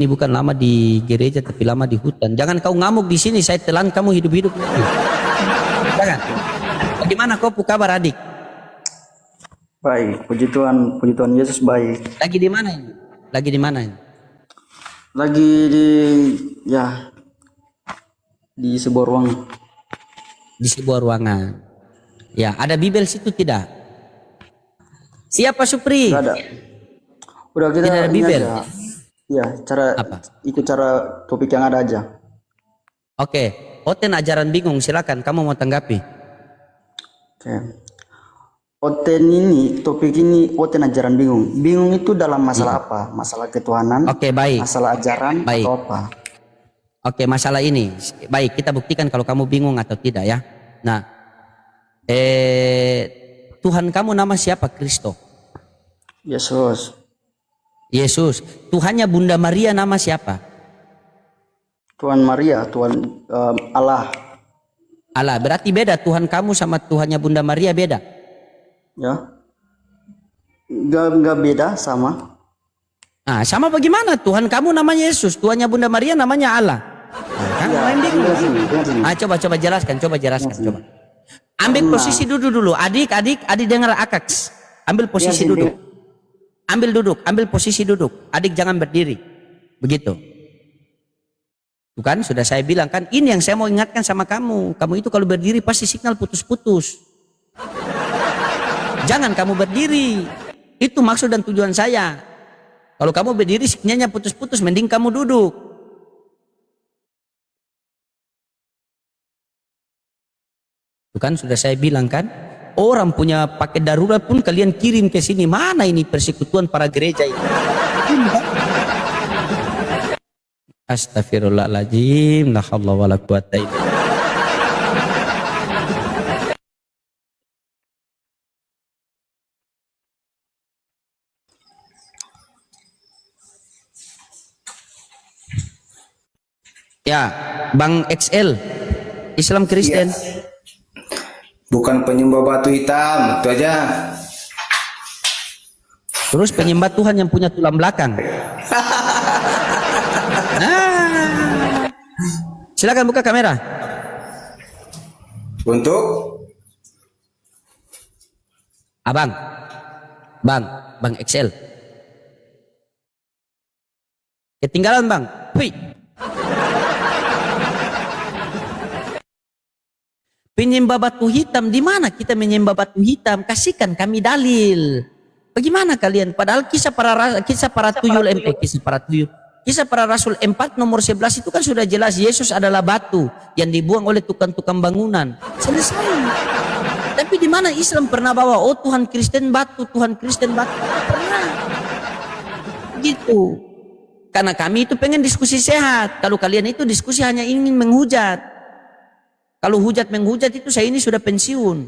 Ini bukan lama di gereja tapi lama di hutan. Jangan kau ngamuk di sini, saya telan kamu hidup-hidup. Jangan. Bagaimana kau kabar adik? Baik, puji Tuhan Yesus baik. Lagi di mana ini? Lagi di mana ini? Lagi di sebuah ruangan. Di sebuah ruangan. Ya, ada Bibel situ tidak? Siapa Supri? Tidak ada. Udah kita Tidak ada ini Bibel. aja. Ya, ikut cara topik yang ada aja. Oke, Oten ajaran bingung, silakan kamu mau tanggapi. Oke. Topik ini Oten ajaran bingung. Bingung itu dalam masalah apa? Masalah ketuhanan? Oke, baik. Masalah ajaran Baik. atau apa? Oke, masalah ini. Baik, kita buktikan kalau kamu bingung atau tidak ya. Nah, Tuhan kamu nama siapa? Kristo. Yesus. Yesus. Tuhannya Bunda Maria nama siapa? Tuhan Maria, Tuhan Allah. Allah. Berarti beda Tuhan kamu sama Tuhannya Bunda Maria beda. Ya. Enggak beda sama. Nah, sama bagaimana? Tuhan kamu namanya Yesus, Tuhannya Bunda Maria namanya Allah. Nah, kan main bingung. Coba jelaskan, coba. Ambil posisi duduk dulu. Adik dengar akaks. Ambil posisi duduk. Ambil posisi duduk. Adik jangan berdiri. Begitu. Bukan, sudah saya bilang kan, ini yang saya mau ingatkan sama kamu. Kamu itu kalau berdiri pasti signal putus-putus. Jangan kamu berdiri. Itu maksud dan tujuan saya. Kalau kamu berdiri sinyalnya putus-putus, mending kamu duduk. Bukan sudah saya bilang kan, orang punya paket darurat pun kalian kirim ke sini. Mana ini persekutuan para gereja ini? Astagfirullahaladzim, la haula wala quwata illa billah. Ya, Bang XL, Islam Kristen. Bukan penyembah batu hitam, itu aja. Terus penyembah Tuhan yang punya tulang belakang. Nah, silakan buka kamera. Untuk Abang, Bang XL. Ketinggalan Bang. Hui. Penyembah batu hitam, di mana kita menyembah batu hitam? Kasihkan kami dalil. Bagaimana kalian? Padahal kisah para rasul 4 nomor 11 itu kan sudah jelas Yesus adalah batu yang dibuang oleh tukang-tukang bangunan. Selesai. Tapi di mana Islam pernah bawa Tuhan Kristen batu, Tuhan Kristen batu? Pernah. Gitu. Karena kami itu pengen diskusi sehat. Kalau kalian itu diskusi hanya ingin menghujat. Kalau hujat menghujat itu saya ini sudah pensiun.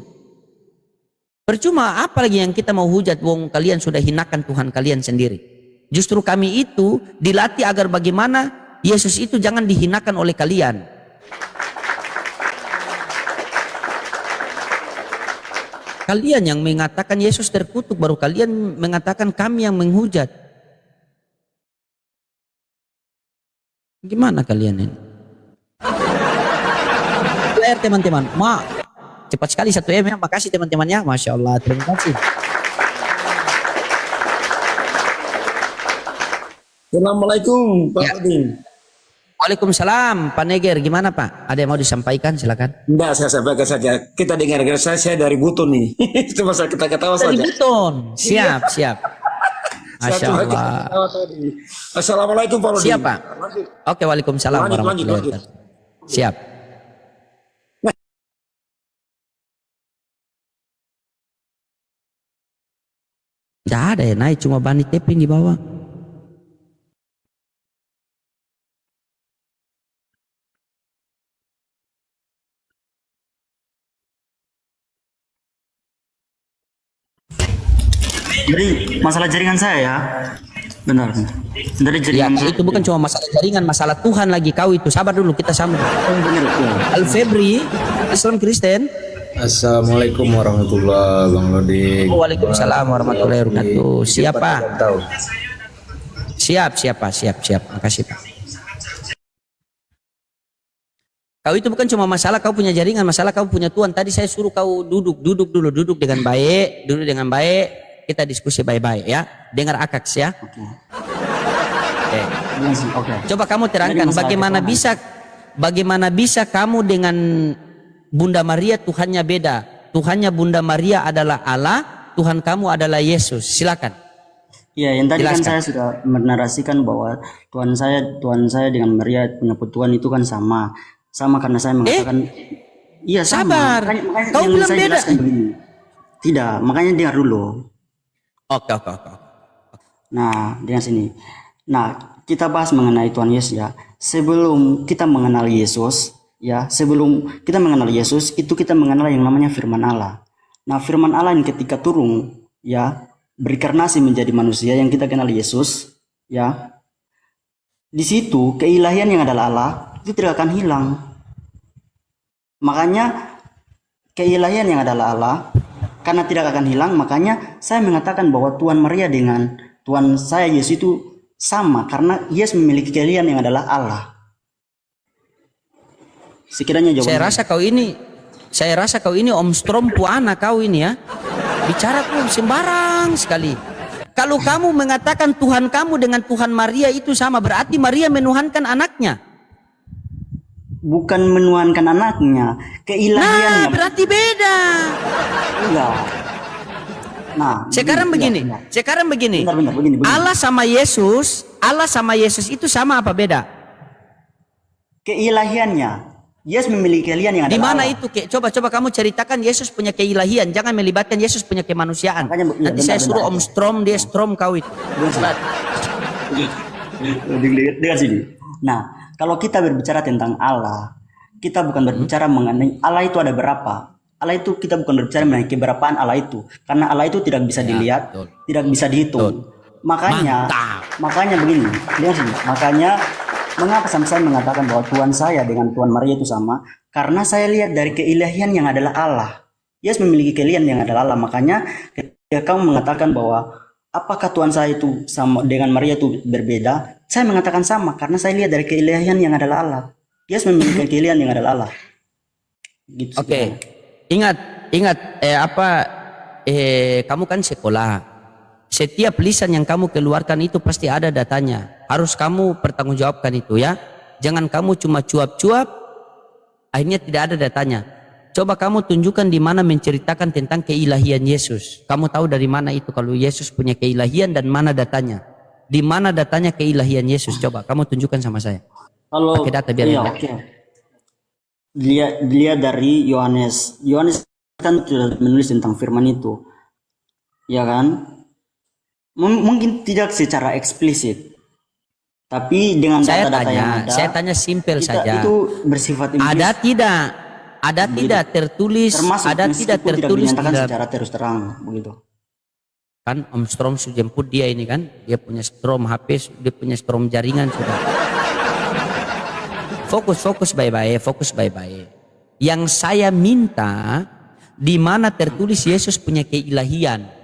Percuma apalagi yang kita mau hujat, wong kalian sudah hinakan Tuhan kalian sendiri. Justru kami itu dilatih agar bagaimana Yesus itu jangan dihinakan oleh kalian. Kalian yang mengatakan Yesus terkutuk, baru kalian mengatakan kami yang menghujat. Gimana kalian ini? Teman-teman, cepat sekali 1M ya. Makasih teman-temannya, Masya Allah, terima kasih. Assalamualaikum Pak Odin. Waalaikumsalam Pak Neger, gimana Pak? Ada yang mau disampaikan, silakan. Enggak, saya sampaikan saja. Kita dengar saya dari Buton nih. Cuma saya ketawa saja. Dari Buton, siap. Masya Allah. Assalamualaikum Pak Odin. Siap Pak. Oke, waalaikumsalam warahmatullahi wabarakatuh. Siap. Tidak ada ya, naik cuma bani tapping di bawah. Jadi masalah jaringan saya ya. Benar. Dari Ya, jaringan itu bukan cuma masalah jaringan, masalah Tuhan lagi kau itu. Sabar dulu, kita sambung. Al Febri, Islam Kristen. Assalamualaikum warahmatullahi wabarakatuh, Bang Lodi. Waalaikumsalam warahmatullahi wabarakatuh. Siapa? Siap, siap Pak, siap. Makasih Pak. Kau itu bukan cuma masalah kau punya jaringan, masalah kau punya Tuhan. Tadi saya suruh kau duduk dulu, duduk dengan baik, kita diskusi baik-baik ya. Dengar Akaks ya. Oke. Coba kamu terangkan bagaimana bisa kamu dengan Bunda Maria Tuhannya beda. Tuhannya Bunda Maria adalah Allah, Tuhan kamu adalah Yesus. Silakan. Ya, yang tadi Jelaskan. kan saya sudah menarasikan bahwa Tuhan saya dengan Maria punya petuan itu kan sama karena saya mengatakan iya sama. Sabar. Makanya Kau yang bilang saya beda. jelaskan begini. Tidak, makanya dengar dulu. Oke. Nah, dengan sini. Nah, kita bahas mengenai Tuhan Yesus ya. Sebelum kita mengenal Yesus, itu kita mengenal yang namanya firman Allah. Nah, firman Allah yang ketika turun ya, berinkarnasi menjadi manusia yang kita kenal Yesus, ya. Di situ keilahian yang adalah Allah itu tidak akan hilang. Makanya keilahian yang adalah Allah karena tidak akan hilang, makanya saya mengatakan bahwa Tuhan Maria dengan Tuhan saya Yesus itu sama karena Yesus memiliki keilahian yang adalah Allah. Sekiranya jawaban. Saya rasa kau ini Om Strom Puana kau ini ya. Bicara tuh sembarang sekali. Kalau kamu mengatakan Tuhan kamu dengan Tuhan Maria itu sama, berarti Maria menuhankan anaknya. Bukan menuhankan anaknya, keilahiannya. Nah, berarti beda. Enggak. Nah, Sekarang begini. Benar, begini. Allah sama Yesus itu sama apa beda? Keilahiannya. Yesus memiliki keilahian yang adalah Di mana Allah. itu? Coba kamu ceritakan Yesus punya keilahian, jangan melibatkan Yesus punya kemanusiaan. Makanya, Nanti saya suruh Om Strom, dia Strom kau itu. Dengar sini. Nah, kalau kita berbicara tentang Allah, kita bukan berbicara mengenai Allah itu ada berapa. Allah itu kita bukan berbicara mengenai keberapaan Allah itu, karena Allah itu tidak bisa dilihat, betul. tidak bisa dihitung. Makanya begini, dengar sini. Makanya mengapa saya mengatakan bahwa Tuhan saya dengan Tuhan Maria itu sama? Karena saya lihat dari keilahian yang adalah Allah. Yesus memiliki keilahian yang adalah Allah. Makanya ketika kamu mengatakan bahwa apakah Tuhan saya itu sama dengan Maria itu berbeda? Saya mengatakan sama karena saya lihat dari keilahian yang adalah Allah. Yesus memiliki keilahian yang adalah Allah. Gitu. Oke. Ingat kamu kan sekolah. Setiap lisan yang kamu keluarkan itu pasti ada datanya. Harus kamu pertanggungjawabkan itu ya. Jangan kamu cuma cuap-cuap, akhirnya tidak ada datanya. Coba kamu tunjukkan di mana menceritakan tentang keilahian Yesus. Kamu tahu dari mana itu kalau Yesus punya keilahian dan mana datanya? Di mana datanya keilahian Yesus? Coba kamu tunjukkan sama saya. Kalau pakai data biar enak. okay. Dilihat dari Yohanes kan sudah menulis tentang firman itu. Ya kan? Mungkin tidak secara eksplisit, tapi dengan data-data yang ada, saya tanya simpel saja. Itu bersifat empiris. Ada tidak tertulis, termasuk ada tidak tertulis dinyatakan tidak secara terus terang begitu. Kan Om Strom jemput dia ini kan, dia punya Strom HP, dia punya Strom jaringan sudah. Fokus baik-baik. Yang saya minta di mana tertulis Yesus punya keilahian.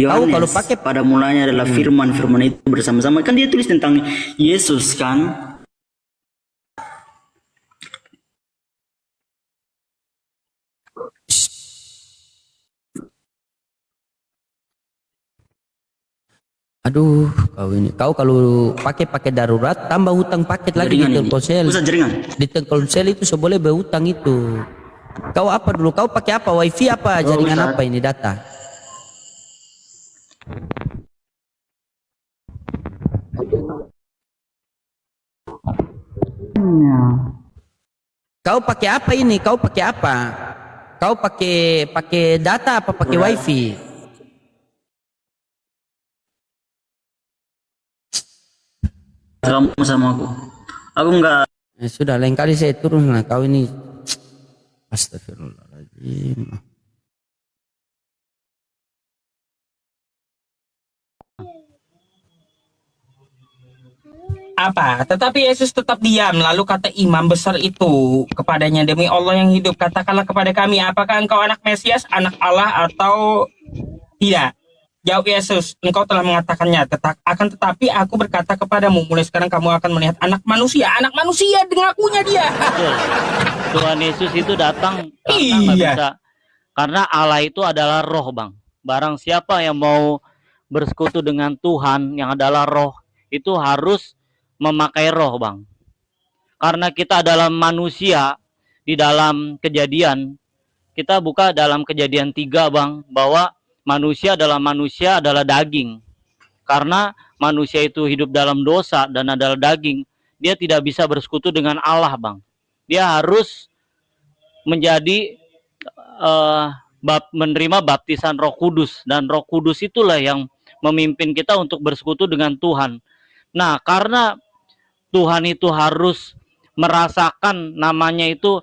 Yohanes, kalau pakai pada mulanya adalah firman itu bersama-sama, kan dia tulis tentang Yesus kan. Aduh, kau kalau pakai darurat tambah hutang paket lagi di Telkomsel. Pusat jaringan. Di Telkomsel itu boleh berhutang itu. Kau apa dulu? Kau pakai apa? WiFi apa? Jaringan apa ini data? Kau pakai apa ini? Kau pakai apa? Kau pakai data apa pakai WiFi? Kamu sama aku enggak. Sudah lain kali saya turun lah. Kau ini astagfirullahaladzim. Apa? Tetapi Yesus tetap diam. Lalu kata imam besar itu kepadanya, demi Allah yang hidup, katakanlah kepada kami, apakah engkau anak Mesias, anak Allah, atau Tidak. Jawab Yesus, engkau telah mengatakannya. Akan tetapi aku berkata kepadamu, mulai sekarang kamu akan melihat anak manusia. Anak manusia dengan akunya dia. Betul. Tuhan Yesus itu datang karena nggak Iya. bisa. Karena Allah itu adalah roh, Bang. Barang siapa yang mau bersekutu dengan Tuhan yang adalah roh, itu harus memakai roh, Bang. Karena kita adalah manusia, di dalam Kejadian, kita buka dalam Kejadian 3, Bang, bahwa manusia adalah daging. Karena manusia itu hidup dalam dosa dan adalah daging, dia tidak bisa bersekutu dengan Allah, Bang. Dia harus menjadi menerima baptisan Roh Kudus, dan Roh Kudus itulah yang memimpin kita untuk bersekutu dengan Tuhan. Nah, karena Tuhan itu harus merasakan namanya itu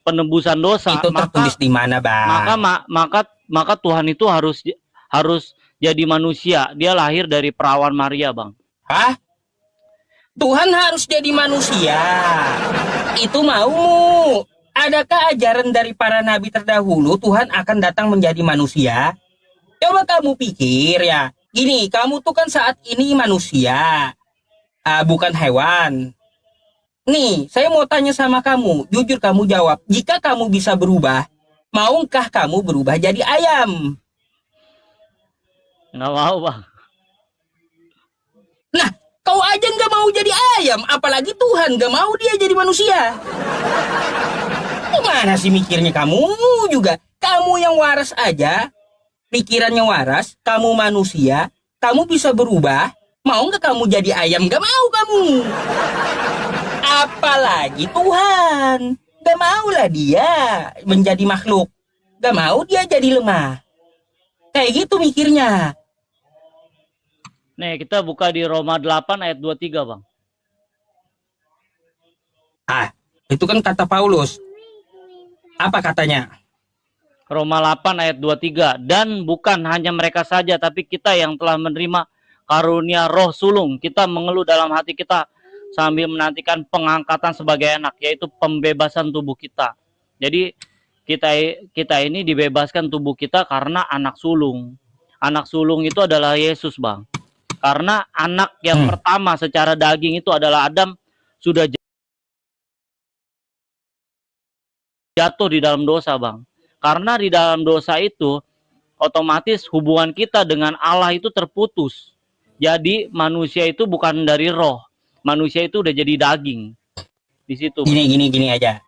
penebusan dosa, Itu tertulis di mana, Bang? maka Tuhan itu harus jadi manusia. Dia lahir dari perawan Maria, Bang. Hah? Tuhan harus jadi manusia. Itu maumu. Adakah ajaran dari para nabi terdahulu Tuhan akan datang menjadi manusia? Coba kamu pikir ya. Gini, kamu tuh kan saat ini manusia, bukan hewan. Nih, saya mau tanya sama kamu. Jujur kamu jawab. Jika kamu bisa berubah, maukah kamu berubah jadi ayam? Nggak mau, Bang. Nah, kau aja nggak mau jadi ayam, apalagi Tuhan nggak mau dia jadi manusia. Gimana sih mikirnya kamu juga? Kamu yang waras aja, pikirannya waras, kamu manusia, kamu bisa berubah, mau nggak kamu jadi ayam? Nggak mau kamu. Apalagi Tuhan, nggak maulah dia menjadi makhluk, nggak mau dia jadi lemah. Kayak gitu mikirnya. Nih, kita buka di Roma 8 ayat 23, Bang. Itu kan kata Paulus. Apa katanya? Roma 8 ayat 23. Dan bukan hanya mereka saja, tapi kita yang telah menerima karunia roh sulung. Kita mengeluh dalam hati kita sambil menantikan pengangkatan sebagai anak, yaitu pembebasan tubuh kita. Jadi kita ini dibebaskan tubuh kita karena anak sulung. Anak sulung itu adalah Yesus, Bang. Karena anak yang pertama secara daging itu adalah Adam, sudah jatuh di dalam dosa, Bang. Karena di dalam dosa itu otomatis hubungan kita dengan Allah itu terputus. Jadi manusia itu bukan dari roh. Manusia itu udah jadi daging. Di situ. Gini aja.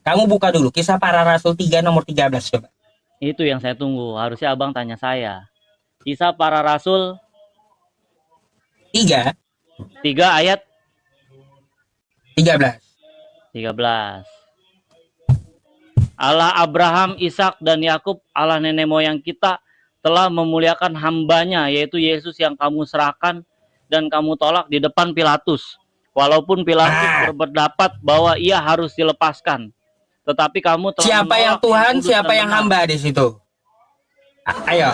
Kamu buka dulu Kisah Para Rasul 3 nomor 13 coba. Itu yang saya tunggu. Harusnya Abang tanya saya. Kisah Para Rasul 3 ayat 13. Allah Abraham, Ishak, dan Yakub, Allah nenek moyang kita, telah memuliakan hambanya, yaitu Yesus yang kamu serahkan dan kamu tolak di depan Pilatus. Walaupun Pilatus berpendapat bahwa ia harus dilepaskan. Tetapi kamu telah Siapa yang menolak Tuhan, kudus siapa dan yang benar. hamba di situ? Ayo.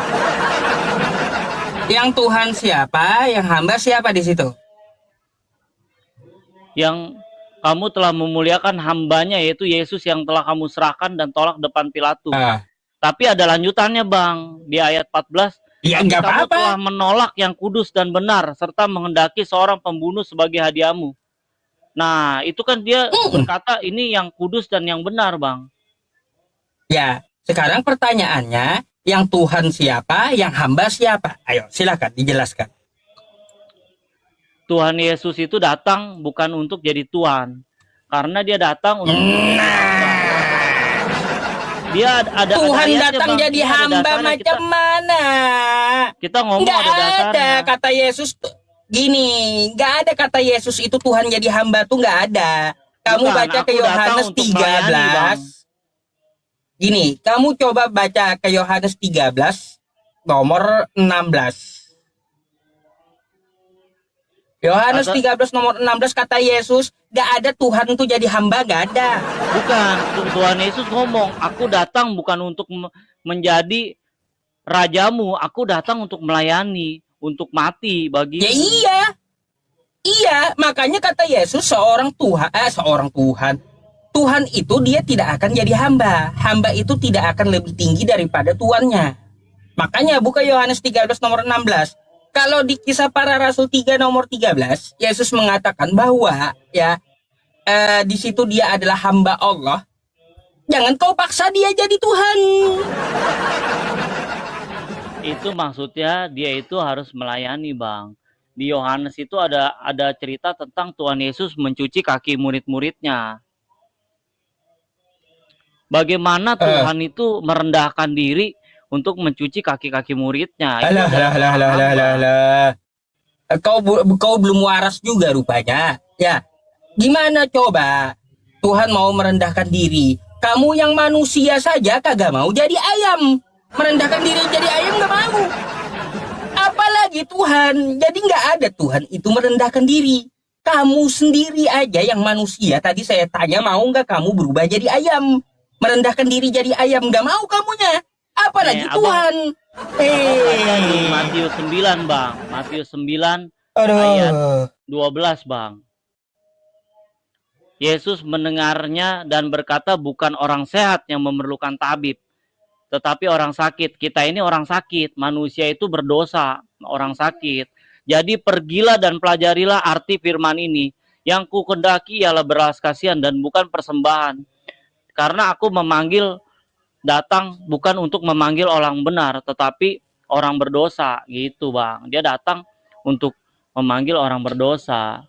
Yang Tuhan siapa, yang hamba siapa di situ? Yang kamu telah memuliakan hambanya, yaitu Yesus yang telah kamu serahkan dan tolak depan Pilatus. Tapi ada lanjutannya, Bang, di ayat 14. Ya Tapi nggak kamu apa-apa. telah menolak yang kudus dan benar, serta menghendaki seorang pembunuh sebagai hadiahmu. Nah, itu kan dia berkata ini yang kudus dan yang benar, Bang. Ya, sekarang pertanyaannya, yang Tuhan siapa, yang hamba siapa? Ayo, silakan dijelaskan. Tuhan Yesus itu datang bukan untuk jadi Tuhan, karena dia datang untuk dia ada Tuhan ayatnya, datang Bang. jadi Dia ada hamba dasarnya. macam mana? Kita ngomong Nggak ada dasarnya. ada kata Yesus gini, nggak ada kata Yesus itu Tuhan jadi hamba tuh nggak ada. Kamu Bukan, baca ke aku datang Yohanes untuk melayani, 13. Bang. Gini, kamu coba baca ke Yohanes 13 nomor 16. Yohanes 13 nomor 16 kata Yesus, gak ada Tuhan tuh jadi hamba, gak ada. Bukan, Tuhan Yesus ngomong, aku datang bukan untuk menjadi rajamu, aku datang untuk melayani, untuk mati bagi. Ya iya, makanya kata Yesus seorang Tuhan, Tuhan itu dia tidak akan jadi hamba. Hamba itu tidak akan lebih tinggi daripada tuannya. Makanya buka Yohanes 13 nomor 16. Kalau di Kisah Para Rasul 3 nomor 13, Yesus mengatakan bahwa ya di situ dia adalah hamba Allah. Jangan kau paksa dia jadi Tuhan. Itu maksudnya dia itu harus melayani, Bang. Di Yohanes itu ada cerita tentang Tuhan Yesus mencuci kaki murid-muridnya. Bagaimana Tuhan itu merendahkan diri untuk mencuci kaki-kaki muridnya. Itu adalah hamba. Kau belum waras juga rupanya. Ya, gimana coba Tuhan mau merendahkan diri? Kamu yang manusia saja kagak mau jadi ayam. Merendahkan diri jadi ayam gak mau. Apalagi Tuhan. Jadi gak ada Tuhan itu merendahkan diri. Kamu sendiri aja yang manusia. Tadi saya tanya mau gak kamu berubah jadi ayam? Merendahkan diri jadi ayam gak mau kamunya. Apalagi Tuhan. Di Matius 9, Bang. Matius 9 ayat 12, Bang. Yesus mendengarnya dan berkata, bukan orang sehat yang memerlukan tabib, tetapi orang sakit. Kita ini orang sakit. Manusia itu berdosa, orang sakit. Jadi pergilah dan pelajarilah arti firman ini. Yang ku kendaki ialah belas kasihan dan bukan persembahan. Karena aku datang bukan untuk memanggil orang benar, tetapi orang berdosa, gitu, Bang. Dia datang untuk memanggil orang berdosa.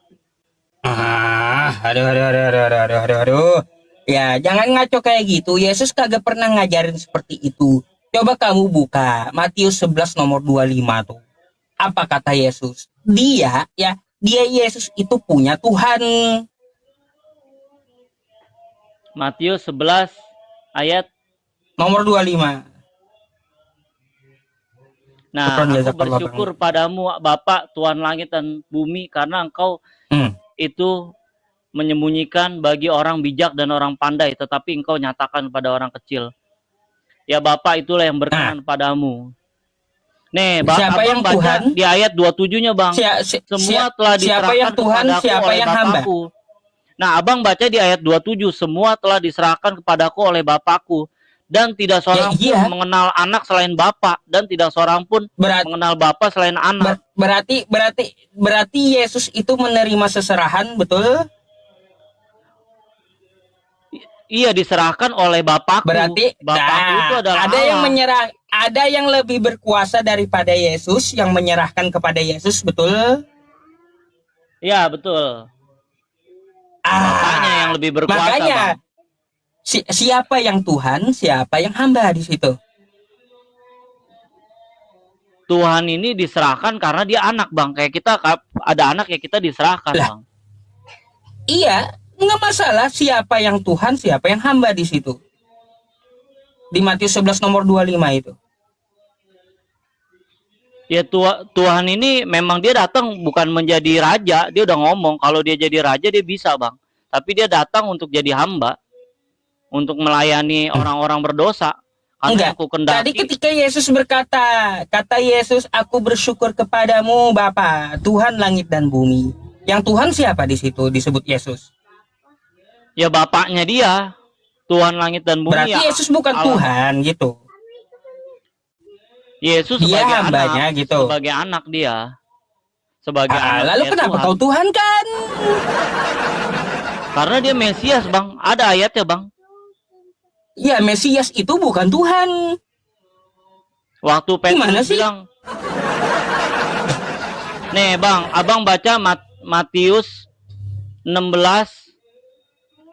Aduh. Ya, jangan ngaco kayak gitu. Yesus kagak pernah ngajarin seperti itu. Coba kamu buka Matius 11 nomor 25 tuh. Apa kata Yesus? Dia Yesus itu punya Tuhan. Matius 11 ayat nomor 25. Nah, aku bersyukur padamu Bapa Tuhan langit dan bumi, karena Engkau itu menyembunyikan bagi orang bijak dan orang pandai, tetapi Engkau nyatakan pada orang kecil. Ya Bapa, itulah yang berkenan padamu. Nih, siapa yang baca Tuhan? Di ayat 27-nya, Bang. Semua telah siapa yang diserahkan Tuhan, kepadaku siapa oleh yang hamba? Bapakku. Nah, Abang baca di ayat 27, semua telah diserahkan kepadaku oleh Bapakku, dan tidak seorang pun mengenal anak selain Bapa, dan tidak seorang pun mengenal Bapa selain anak. Berarti Yesus itu menerima seserahan, betul? Iya, diserahkan oleh Bapakku. Berarti Bapakku itu adalah ada Allah. yang menyerah, ada yang lebih berkuasa daripada Yesus, yang menyerahkan kepada Yesus, betul? Iya, betul. Bapaknya yang lebih berkuasa, makanya, Bang. Siapa yang Tuhan, siapa yang hamba di situ? Tuhan ini diserahkan karena dia anak, Bang. Kayak kita ada anak ya kita diserahkan, Bang. Iya, nggak masalah siapa yang Tuhan, siapa yang hamba di situ. Di Matius 11 nomor 25 itu. Ya Tuhan ini memang dia datang bukan menjadi raja. Dia udah ngomong kalau dia jadi raja dia bisa, Bang. Tapi dia datang untuk jadi hamba, untuk melayani orang-orang berdosa. Enggak. Tadi ketika Yesus berkata, kata Yesus, aku bersyukur kepadamu Bapa, Tuhan langit dan bumi. Yang Tuhan siapa di situ disebut Yesus? Ya bapaknya dia, Tuhan langit dan bumi. Berarti ya, Yesus bukan Allah. Tuhan gitu. Yesus dia sebagai hambanya anak, gitu. Sebagai anak dia. Sebagai anak. Lalu kenapa Tuhan. kau Tuhan kan? Karena dia Mesias, Bang. Ada ayatnya, Bang. Ya, Mesias itu bukan Tuhan. Waktu Petrus bilang, nih Bang, Abang baca Matius 16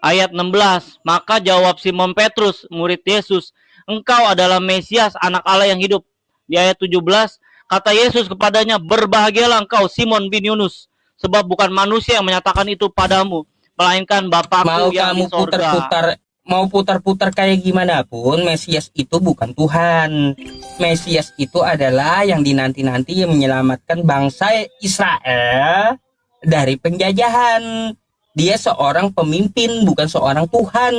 ayat 16. Maka jawab Simon Petrus, murid Yesus, engkau adalah Mesias, anak Allah yang hidup. Di ayat 17, kata Yesus kepadanya, berbahagialah engkau Simon bin Yunus, sebab bukan manusia yang menyatakan itu padamu, melainkan Bapakku yang di sorga. Mau putar-putar kayak gimana pun, Mesias itu bukan Tuhan. Mesias itu adalah yang dinanti-nanti yang menyelamatkan bangsa Israel dari penjajahan. Dia seorang pemimpin, bukan seorang Tuhan.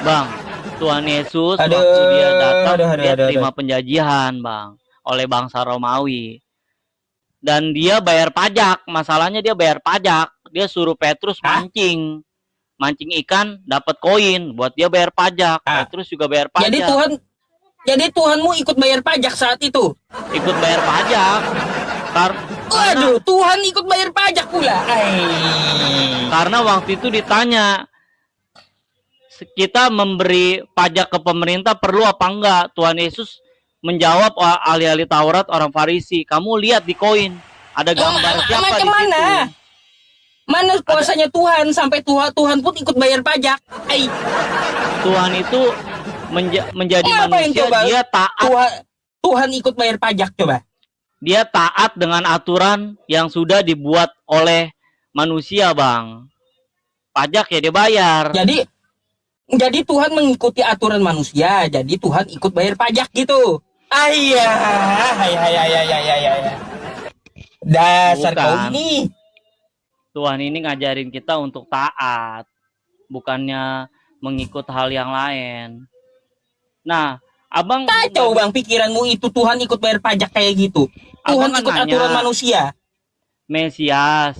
Bang, Tuhan Yesus waktu dia datang, dia terima penjajihan, Bang, oleh bangsa Romawi. Dan dia bayar pajak. Masalahnya dia bayar pajak. Dia suruh Petrus mancing. mancing ikan dapat koin buat dia bayar pajak. Ah. Petrus juga bayar pajak. Jadi Tuhanmu ikut bayar pajak saat itu. Ikut bayar pajak. Waduh, Tuhan ikut bayar pajak pula. Karena waktu itu ditanya, kita memberi pajak ke pemerintah perlu apa enggak? Tuhan Yesus menjawab ahli-ahli Taurat orang Farisi, kamu lihat di koin ada gambar siapa di situ. Mana kuasanya Tuhan sampai Tuhan pun ikut bayar pajak? Tuhan itu menjadi Ngapain manusia, coba? dia taat. Tuhan ikut bayar pajak coba. Dia taat dengan aturan yang sudah dibuat oleh manusia, Bang. Pajak ya dia bayar. Jadi Tuhan mengikuti aturan manusia, jadi Tuhan ikut bayar pajak gitu. Dasar Bukan. kau ini. Tuhan ini ngajarin kita untuk taat, bukannya mengikut hal yang lain. Nah, Abang Kacau bang pikiranmu itu Tuhan ikut bayar pajak kayak gitu. Tuhan Abang kan ikut nanya. aturan manusia. Mesias.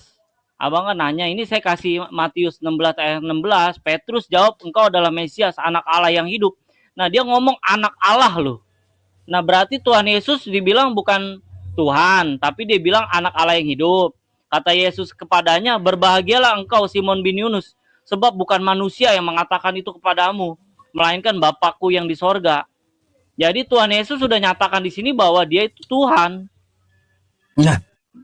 Abang kan nanya, ini saya kasih Matius 16 ayat 16, Petrus jawab, engkau adalah Mesias, anak Allah yang hidup. Nah, dia ngomong anak Allah loh. Nah, berarti Tuhan Yesus dibilang bukan Tuhan, tapi dia bilang anak Allah yang hidup. Kata Yesus kepadanya, berbahagialah engkau Simon bin Yunus, sebab bukan manusia yang mengatakan itu kepadamu, melainkan Bapakku yang di sorga. Jadi Tuhan Yesus sudah nyatakan di sini bahwa dia itu Tuhan. Nah,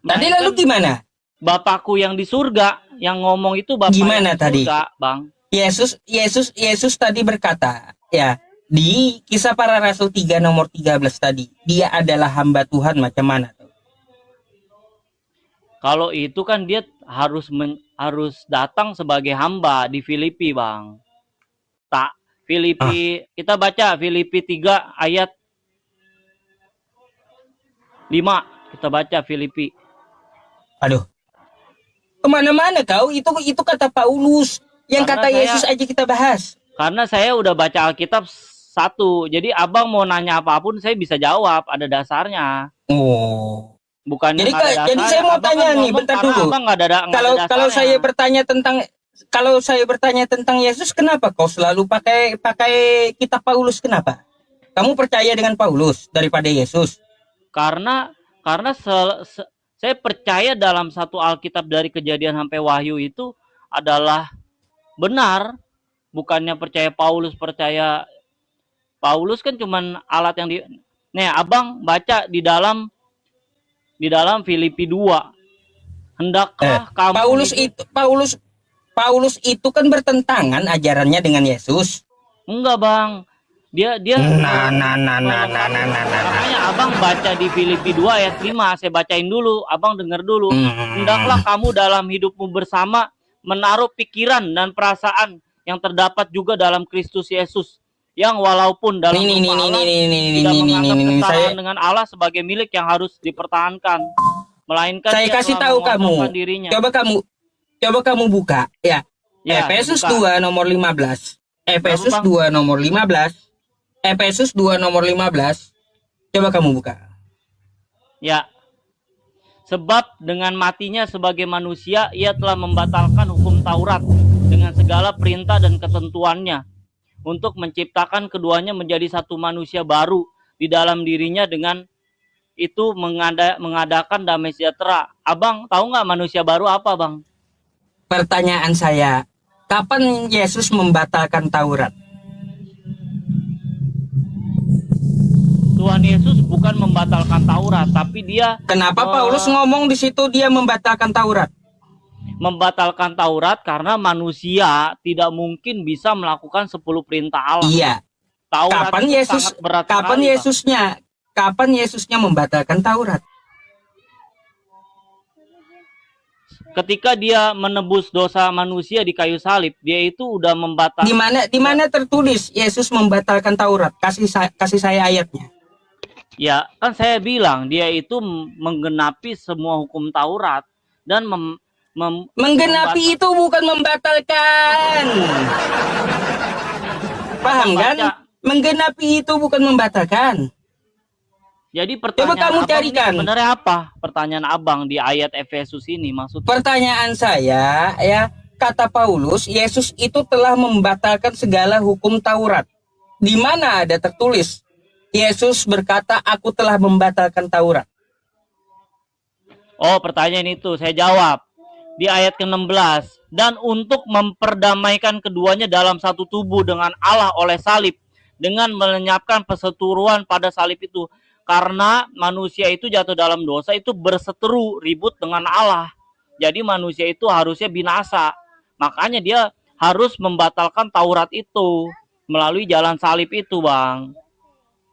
tadi lalu gimana? Bapakku yang di surga, yang ngomong itu Bapak Gimana yang di tadi? surga, Bang. Yesus tadi berkata, ya, di Kisah Para Rasul 3 nomor 13 tadi, dia adalah hamba Tuhan macam mana tuh? Kalau itu kan dia harus datang sebagai hamba di Filipi, Bang. Filipi, kita baca Filipi 3 ayat 5. Kita baca Filipi. Aduh. Kemana-mana kau, itu kata Paulus. Yang Karena kata Yesus aja kita bahas. Karena saya udah baca Alkitab satu, jadi abang mau nanya apapun saya bisa jawab, ada dasarnya. Oh. Bukannya Jadi, nggak ada dasarnya. jadi saya mau Abang tanya kan nih, ngomong bentar karena dulu. abang nggak ada Kalau dasarnya. saya bertanya tentang Yesus, kenapa kau selalu pakai kitab Paulus? Kenapa? Kamu percaya dengan Paulus daripada Yesus? Karena saya percaya dalam satu Alkitab dari Kejadian sampai Wahyu itu adalah benar. Bukannya percaya Paulus kan cuman alat yang Nih, abang baca di dalam Filipi 2. Hendakkah kamu Paulus itu kan bertentangan ajarannya dengan Yesus. Enggak, Bang. Dia Makanya abang baca di Filipi 2 ayat 5, saya bacain dulu, abang dengar dulu. Hendaklah kamu dalam hidupmu bersama menaruh pikiran dan perasaan yang terdapat juga dalam Kristus Yesus, yang walaupun dalam rupa Allah tidak menganggap kesetaraan dengan Allah sebagai milik yang harus dipertahankan, melainkan Saya dia kasih telah tahu kamu. mengosongkan dirinya. Coba kamu buka ya. Ya, Efesus buka. 2 nomor 15. Efesus Bang? 2 nomor 15. Efesus 2 nomor 15. Coba kamu buka. Ya. Sebab dengan matinya sebagai manusia, ia telah membatalkan hukum Taurat dengan segala perintah dan ketentuannya, untuk menciptakan keduanya menjadi satu manusia baru di dalam dirinya, dengan itu mengadakan damai sejahtera. Abang tahu nggak manusia baru apa, Bang? Pertanyaan saya, kapan Yesus membatalkan Taurat? Tuhan Yesus bukan membatalkan Taurat, tapi dia Kenapa Paulus ngomong di situ dia membatalkan Taurat? membatalkan Taurat karena manusia tidak mungkin bisa melakukan 10 perintah Allah. Iya. Taurat Kapan itu Yesus sangat berat kapan sekali, Bang. Kapan Yesusnya membatalkan Taurat? Ketika dia menebus dosa manusia di kayu salib, dia itu udah membatalkan. Di mana tertulis Yesus membatalkan Taurat? Kasih saya ayatnya. Ya, kan saya bilang dia itu menggenapi semua hukum Taurat dan Menggenapi itu bukan membatalkan. Paham kan? Baca. Menggenapi itu bukan membatalkan. Jadi pertanyaan kamu abang carikan. ini sebenarnya apa? Pertanyaan abang di ayat Efesus ini maksudnya. Pertanyaan saya ya, kata Paulus, Yesus itu telah membatalkan segala hukum Taurat. Di mana ada tertulis, Yesus berkata, aku telah membatalkan Taurat. Oh, pertanyaan itu saya jawab. Di ayat ke-16, dan untuk memperdamaikan keduanya dalam satu tubuh dengan Allah oleh salib, dengan melenyapkan perseteruan pada salib itu. Karena manusia itu jatuh dalam dosa, itu berseteru, ribut dengan Allah. Jadi manusia itu harusnya binasa. Makanya dia harus membatalkan Taurat itu melalui jalan salib itu, Bang.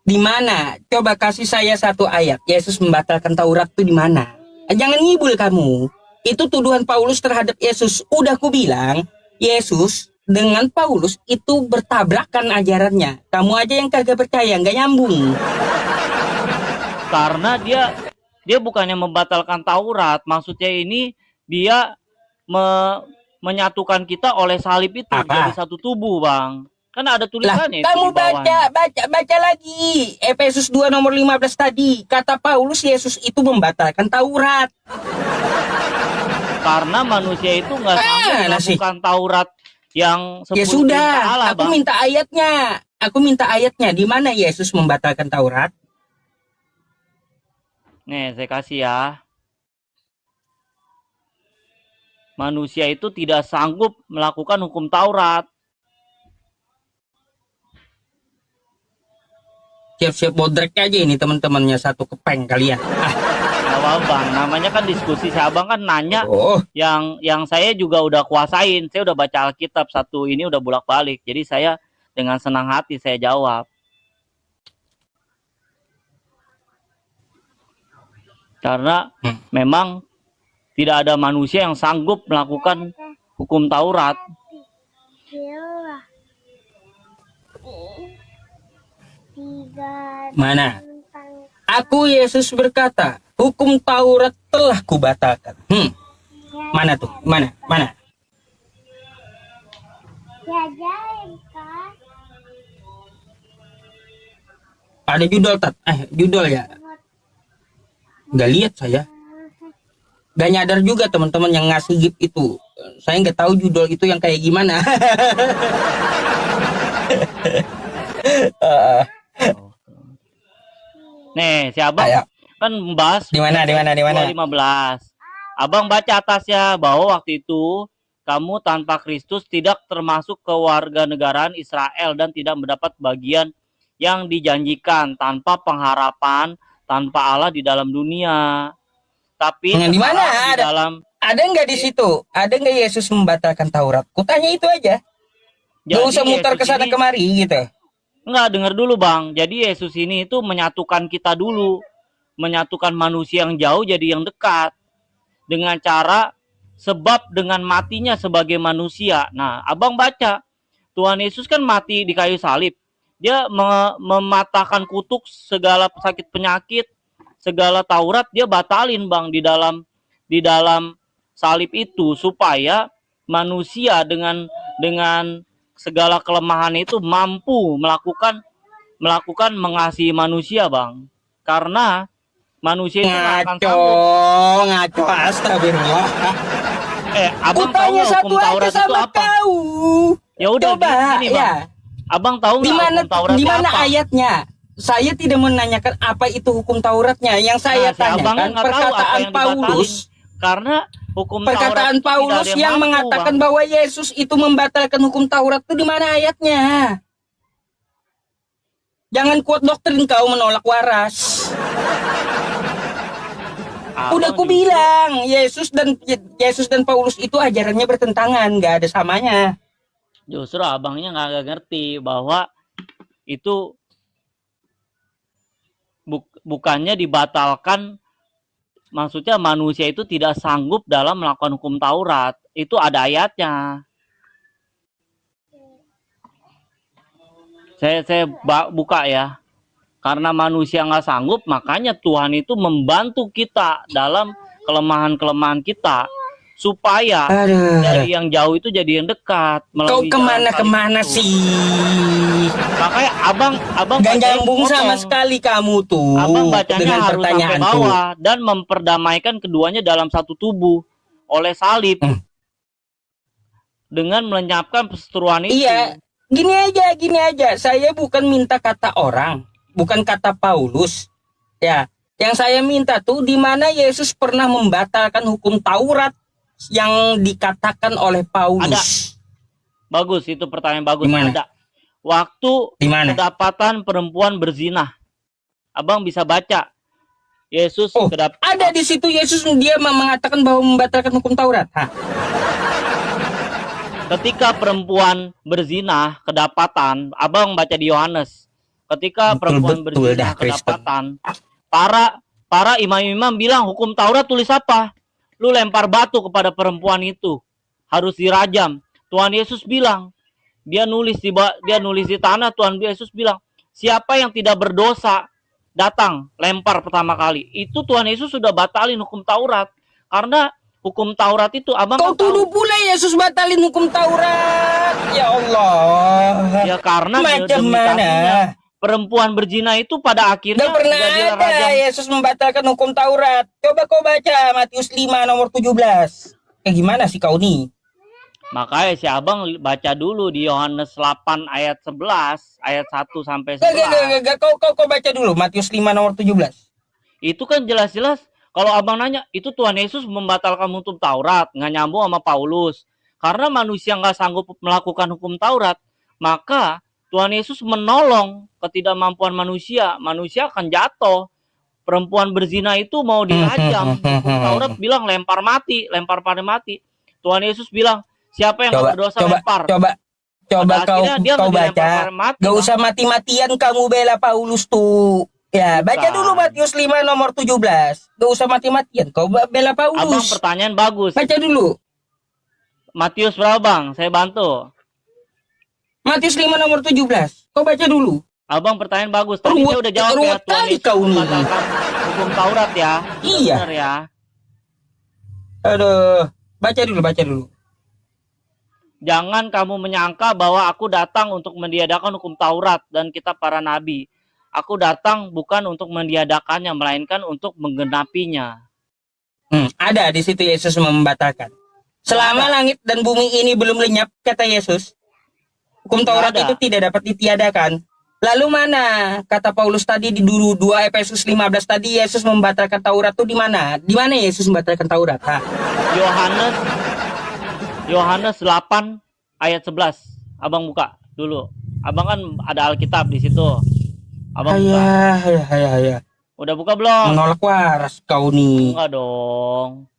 Di mana? Coba kasih saya satu ayat. Yesus membatalkan Taurat itu di mana? Jangan ngibul kamu. Itu tuduhan Paulus terhadap Yesus. Udah ku bilang, Yesus dengan Paulus itu bertabrakan ajarannya. Kamu aja yang kagak percaya, nggak nyambung. Karena dia bukannya membatalkan Taurat, maksudnya ini dia menyatukan kita oleh salib itu Apa? jadi satu tubuh, Bang. Kan ada Lah, tulisannya itu kamu di bawahnya. baca lagi. Efesus 2 nomor 15 tadi. Kata Paulus, Yesus itu membatalkan Taurat. Karena manusia itu nggak sanggup melakukan Taurat yang Ya 10 sudah, perintah Allah, aku Bang. minta ayatnya. Aku minta ayatnya. Di mana Yesus membatalkan Taurat? Nih, saya kasih ya. Manusia itu tidak sanggup melakukan hukum Taurat. Siap-siap bodrek aja ini teman-temannya satu kepeng kalian. Gak apa-apa, Bang. Namanya kan diskusi. Saya Abang kan nanya Oh, yang saya juga udah kuasain. Saya udah baca Alkitab satu ini udah bolak-balik. Jadi saya dengan senang hati saya jawab. Karena memang tidak ada manusia yang sanggup melakukan hukum Taurat. mana? Aku Yesus berkata, hukum Taurat telah kubatalkan. Mana tuh? Mana? Mana? Ada judul tat? Judul ya? Nggak lihat saya. Gak nyadar juga teman-teman yang ngasih gift itu. Saya nggak tahu judul itu yang kayak gimana. Nih, si Abang Ayo. kan membahas Di mana? 15. Abang baca atasnya bahwa waktu itu kamu tanpa Kristus tidak termasuk kewarganegaraan Israel dan tidak mendapat bagian yang dijanjikan, tanpa pengharapan, tanpa Allah di dalam dunia. Tapi Di mana di ada? dalam Ada nggak di situ? Ada nggak Yesus membatalkan Taurat? Kutanya itu aja. Gak jadi usah muter Yesus ke sana ini- kemari gitu. Enggak, dengar dulu Bang. Jadi Yesus ini itu menyatukan kita dulu. Menyatukan manusia yang jauh jadi yang dekat. Dengan cara sebab dengan matinya sebagai manusia. Nah, Abang baca. Tuhan Yesus kan mati di kayu salib. Dia mematahkan kutuk segala sakit penyakit, segala Taurat dia batalin Bang di dalam salib itu supaya manusia dengan segala kelemahan itu mampu melakukan mengasihi manusia, Bang. Karena manusia itu nggak akan sanggup. Ngaco, astagfirullah. Abang tahu Kutanya nggak satu hukum aja Taurat itu sama apa? kau. Ya udah Coba, gini, Bang. ya. Abang tahu Di nggak mana hukum Taurat di itu mana apa? ayatnya? Saya tidak menanyakan apa itu hukum Tauratnya. Yang saya Nah, si abangnya tanyakan nggak tahu apa perkataan yang dibatalin. Paulus. Karena hukum Taurat Perkataan itu tidak Paulus ada yang mampu, mengatakan Bang. bahwa Yesus itu membatalkan hukum Taurat itu di mana ayatnya? Jangan kuat doktrin kau menolak waras. Udah aku bilang Yesus dan Paulus itu ajarannya bertentangan, nggak ada samanya. Justru abangnya nggak ngerti bahwa itu bukannya dibatalkan, maksudnya manusia itu tidak sanggup dalam melakukan hukum Taurat. Itu ada ayatnya. Saya buka ya. Karena manusia nggak sanggup, makanya Tuhan itu membantu kita dalam kelemahan-kelemahan kita supaya dari yang jauh itu jadi yang dekat. Kau kemana-kemana itu. sih? Makanya abang Gak bacain nyambung sama potong. sekali kamu tuh. Abang bacanya dengan harus sampai pertanyaanku. bawah dan memperdamaikan keduanya dalam satu tubuh oleh salib. dengan melenyapkan perseteruan itu. Iya, gini aja. Saya bukan minta kata orang, bukan kata Paulus. Ya, yang saya minta tuh di mana Yesus pernah membatalkan hukum Taurat yang dikatakan oleh Paulus. Bagus, itu pertanyaan bagus. Di mana? Ada. Waktu Di mana? kedapatan perempuan berzina. Abang bisa baca. Yesus Oh, kedapatan. ada di situ Yesus dia mengatakan bahwa membatalkan hukum Taurat. Hah? Ketika perempuan berzina kedapatan, abang baca di Yohanes. Ketika perempuan Betul-betul berzina dah, Kristen. kedapatan, para imam-imam bilang hukum Taurat tulis apa? Lu lempar batu kepada perempuan itu, harus dirajam. Tuhan Yesus bilang, dia nulis di tanah. Tuhan Yesus bilang, siapa yang tidak berdosa datang lempar pertama kali. Itu Tuhan Yesus sudah batalin hukum Taurat. Karena hukum Taurat itu abang Kau kan tahu. tuduh pula Yesus batalin hukum Taurat. Ya Allah. Ya karena Macam demi mana? kasihnya, perempuan berzina itu pada akhirnya Gak pernah menjadi ada rajam. Yesus membatalkan hukum Taurat. Coba kau baca Matius 5 nomor 17. Kayak gimana sih kau nih? Makanya si abang baca dulu di Yohanes 8 ayat 11, ayat 1 sampai 11. Gak. Kau baca dulu Matius 5 nomor 17. Itu kan jelas-jelas kalau abang nanya, itu Tuhan Yesus membatalkan hukum Taurat, nggak nyambung sama Paulus. Karena manusia nggak sanggup melakukan hukum Taurat, maka Tuhan Yesus menolong ketidakmampuan manusia. Manusia akan jatuh. Perempuan berzina itu mau dirajam. Hukum Taurat bilang lempar pada mati. Tuhan Yesus bilang, siapa yang nggak berdosa lempar. Coba Pada kau akhirnya dia kau nggak dilempar baca. pada mati, Gak Bang. usah mati-matian kamu bela Paulus tuh. Ya, baca Bukan. dulu Matius 5 nomor 17. Gak usah mati-matian kau bela Abang Paulus. pertanyaan bagus. Baca dulu. Matius berapa bang? Saya bantu. Matius 5 nomor 17. Kau baca dulu. Abang pertanyaan bagus. Tadi saya udah jawab ya. ruwet Tuhan kali Yesus kau nih. membatalkan hukum Taurat ya. Iya. Benar ya. Aduh, baca dulu. Jangan kamu menyangka bahwa aku datang untuk meniadakan hukum Taurat dan kitab para nabi. Aku datang bukan untuk meniadakannya, melainkan untuk menggenapinya. Ada di situ Yesus membatalkan. Selama langit dan bumi ini belum lenyap, kata Yesus, hukum Taurat ada. itu tidak dapat ditiadakan. Lalu mana kata Paulus tadi di dulu 2 Efesus 15 tadi Yesus membatalkan Taurat itu di mana? Di mana Yesus membatalkan Taurat? Hah? Yohanes 8 ayat 11. Abang buka dulu. Abang kan ada Alkitab di situ. Abang buka. Ayah. Udah buka belum? Menolak waras kau nih. Enggak dong.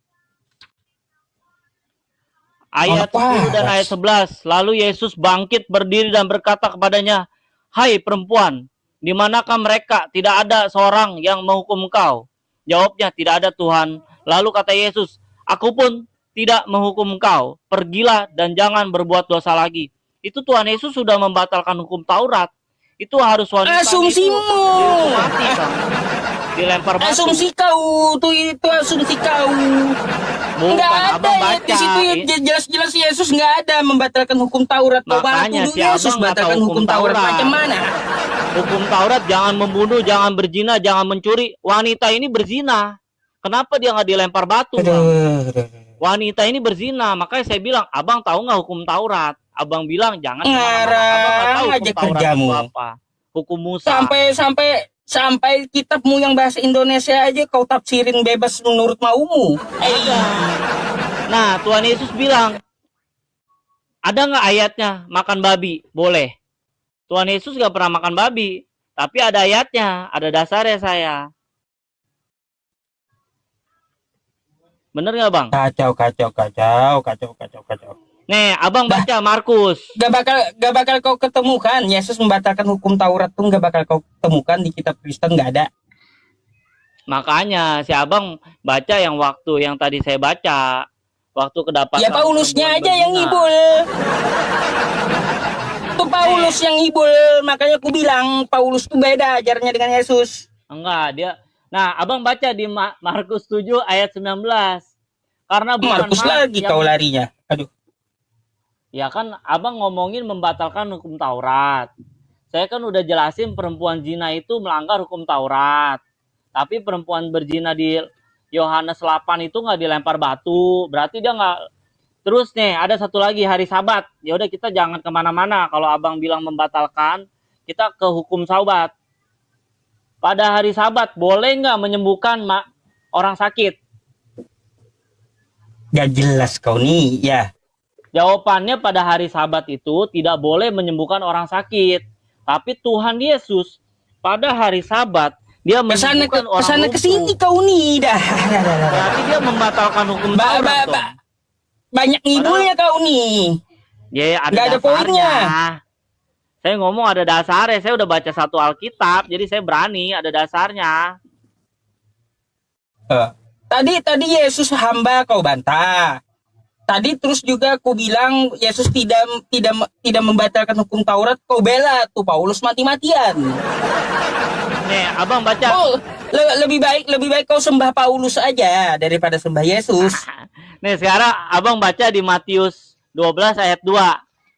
Ayat Menolak 10 dan waras. ayat 11. Lalu Yesus bangkit berdiri dan berkata kepadanya, "Hai perempuan, di manakah mereka? Tidak ada seorang yang menghukum engkau." Jawabnya, "Tidak ada Tuhan." Lalu kata Yesus, "Aku pun tidak menghukum engkau. Pergilah dan jangan berbuat dosa lagi." Itu Tuhan Yesus sudah membatalkan hukum Taurat. Itu harus wanita Asumsimu. itu dihukum mati, Bang. Dilempar batu. Asumsi kau tuh itu asumsi kau. Bukan, Nggak ada abang ya baca. di situ ya jelas-jelas Yesus nggak ada membatalkan hukum Taurat. Kau Makanya tuduh si Yesus abang nggak membatalkan tahu hukum Taurat. Macam mana? Hukum Taurat jangan membunuh, jangan berzina, jangan mencuri. Wanita ini berzina. Kenapa dia nggak dilempar batu, Bang? Wanita ini berzina. Makanya saya bilang, abang tahu nggak hukum Taurat? Abang bilang jangan kemana-mana. Abang nggak tahu Ngarang hukum aja Taurat kerjamu. itu apa. Hukum Musa. Sampai kitabmu yang bahasa Indonesia aja kau tafsirin bebas menurut maumu. Nah, Tuhan Yesus bilang, ada nggak ayatnya makan babi? Boleh. Tuhan Yesus nggak pernah makan babi, tapi ada ayatnya, ada dasarnya saya. Bener nggak bang? Kacau. Nih, abang baca Markus. Gak bakal kau ketemukan Yesus membatalkan hukum Taurat tuh gak bakal kau temukan di kitab Kristen, gak ada. Makanya si abang baca yang waktu yang tadi saya baca, waktu kedapatan. Ya Paulusnya aja perempuan yang berzina. ngibul. Itu Paulus yang ngibul, makanya aku bilang Paulus tuh beda ajarnya dengan Yesus. Enggak, dia. Nah, abang baca di Markus 7 ayat 19. Karena bukan Markus lagi yang- kau larinya. Aduh. Ya kan abang ngomongin membatalkan hukum Taurat. Saya kan udah jelasin perempuan zina itu melanggar hukum Taurat. Tapi perempuan berzina di Yohanes 8 itu nggak dilempar batu. Berarti dia Terus nih ada satu lagi hari Sabat. Ya udah kita jangan kemana-mana. Kalau abang bilang membatalkan, kita ke hukum Sabat. Pada hari Sabat boleh nggak menyembuhkan orang sakit? Gak jelas kau nih, ya. Jawabannya pada hari Sabat itu tidak boleh menyembuhkan orang sakit. Tapi Tuhan Yesus pada hari Sabat dia menyembuhkan orang Kesana lumpuh. kesini kau nih dah. Berarti dia membatalkan hukum Taurat dong. Banyak ngibulnya kau nih. Ya, ada Nggak ada dasarnya. poinnya. Saya ngomong ada dasarnya. Saya udah baca satu Alkitab, jadi saya berani ada dasarnya. Tadi Yesus hamba kau bantah. Tadi terus juga aku bilang Yesus tidak membatalkan hukum Taurat, kau bela tuh Paulus mati-matian. Nih, abang baca. Oh, lebih baik kau sembah Paulus aja daripada sembah Yesus. Nih, sekarang abang baca di Matius 12 ayat 2.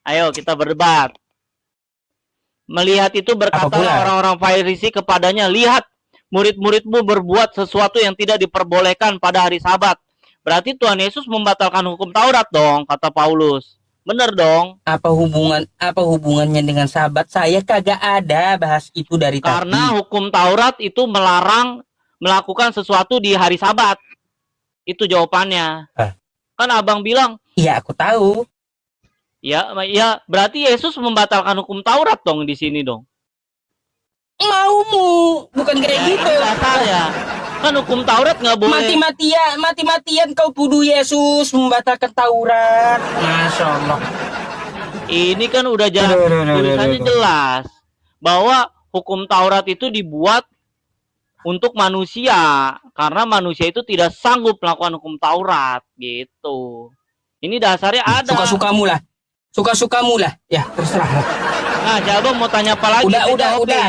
Ayo kita berdebat. Melihat itu berkatalah orang-orang Farisi kepadanya, lihat, murid-muridmu berbuat sesuatu yang tidak diperbolehkan pada hari Sabat. Berarti Tuhan Yesus membatalkan hukum Taurat dong, kata Paulus. Bener dong. Apa hubungannya dengan Sabat? Saya kagak ada bahas itu dari tadi. Karena hukum Taurat itu melarang melakukan sesuatu di hari Sabat. Itu jawabannya. Kan abang bilang, iya aku tahu. ya berarti Yesus membatalkan hukum Taurat dong di sini dong. Maumu, bukan kayak gitu. Dasar ya. Kan hukum Taurat nggak boleh. Mati-matian kau tuduh Yesus membatalkan Taurat. Masya Allah. Ini kan udah jelas, tulisannya jelas bahwa hukum Taurat itu dibuat untuk manusia karena manusia itu tidak sanggup melakukan hukum Taurat gitu. Ini dasarnya ada. Suka-sukamu lah. Ya, terserah. Nah, coba mau tanya apa lagi? Udah.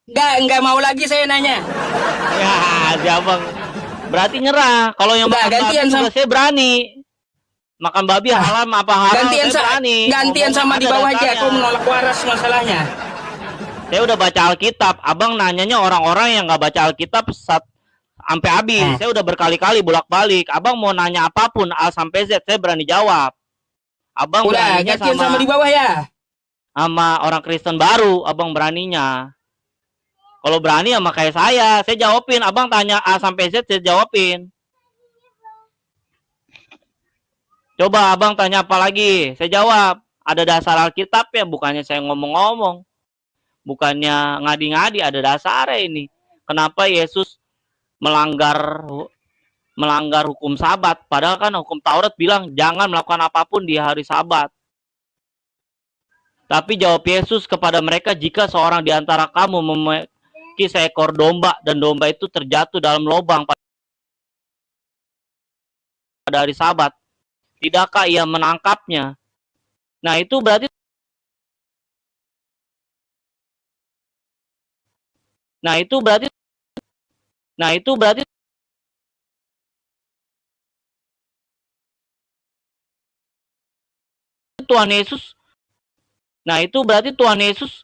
Enggak mau lagi saya nanya. Ya, Jabang. Berarti nyerah. Kalau yang Udah, makan gantian babi juga sama- saya berani. Makan babi haram apa halal saya berani. Gantian Ngomong sama ada di bawah aja. dasarnya. Kau menolak waras masalahnya. Saya udah baca Alkitab. Abang nanyanya orang-orang yang nggak baca Alkitab sampai habis. Saya udah berkali-kali bolak-balik. Abang mau nanya apapun A sampai Z, saya berani jawab. Abang Udah, beraninya gantian sama di bawah ya. sama orang Kristen baru, abang beraninya. Kalau berani sama kayak saya jawabin. Abang tanya A sampai Z, saya jawabin. Coba abang tanya apa lagi, saya jawab. Ada dasar Alkitab ya, bukannya saya ngomong-ngomong. Bukannya ngadi-ngadi, ada dasarnya ini. Kenapa Yesus melanggar hukum Sabat? Padahal kan hukum Taurat bilang jangan melakukan apapun di hari Sabat. Tapi jawab Yesus kepada mereka, jika seorang di antara kamu memiliki seekor domba dan domba itu terjatuh dalam lubang pada hari Sabat, tidakkah ia menangkapnya? Nah, itu berarti Tuhan Yesus. Nah, itu berarti Tuhan Yesus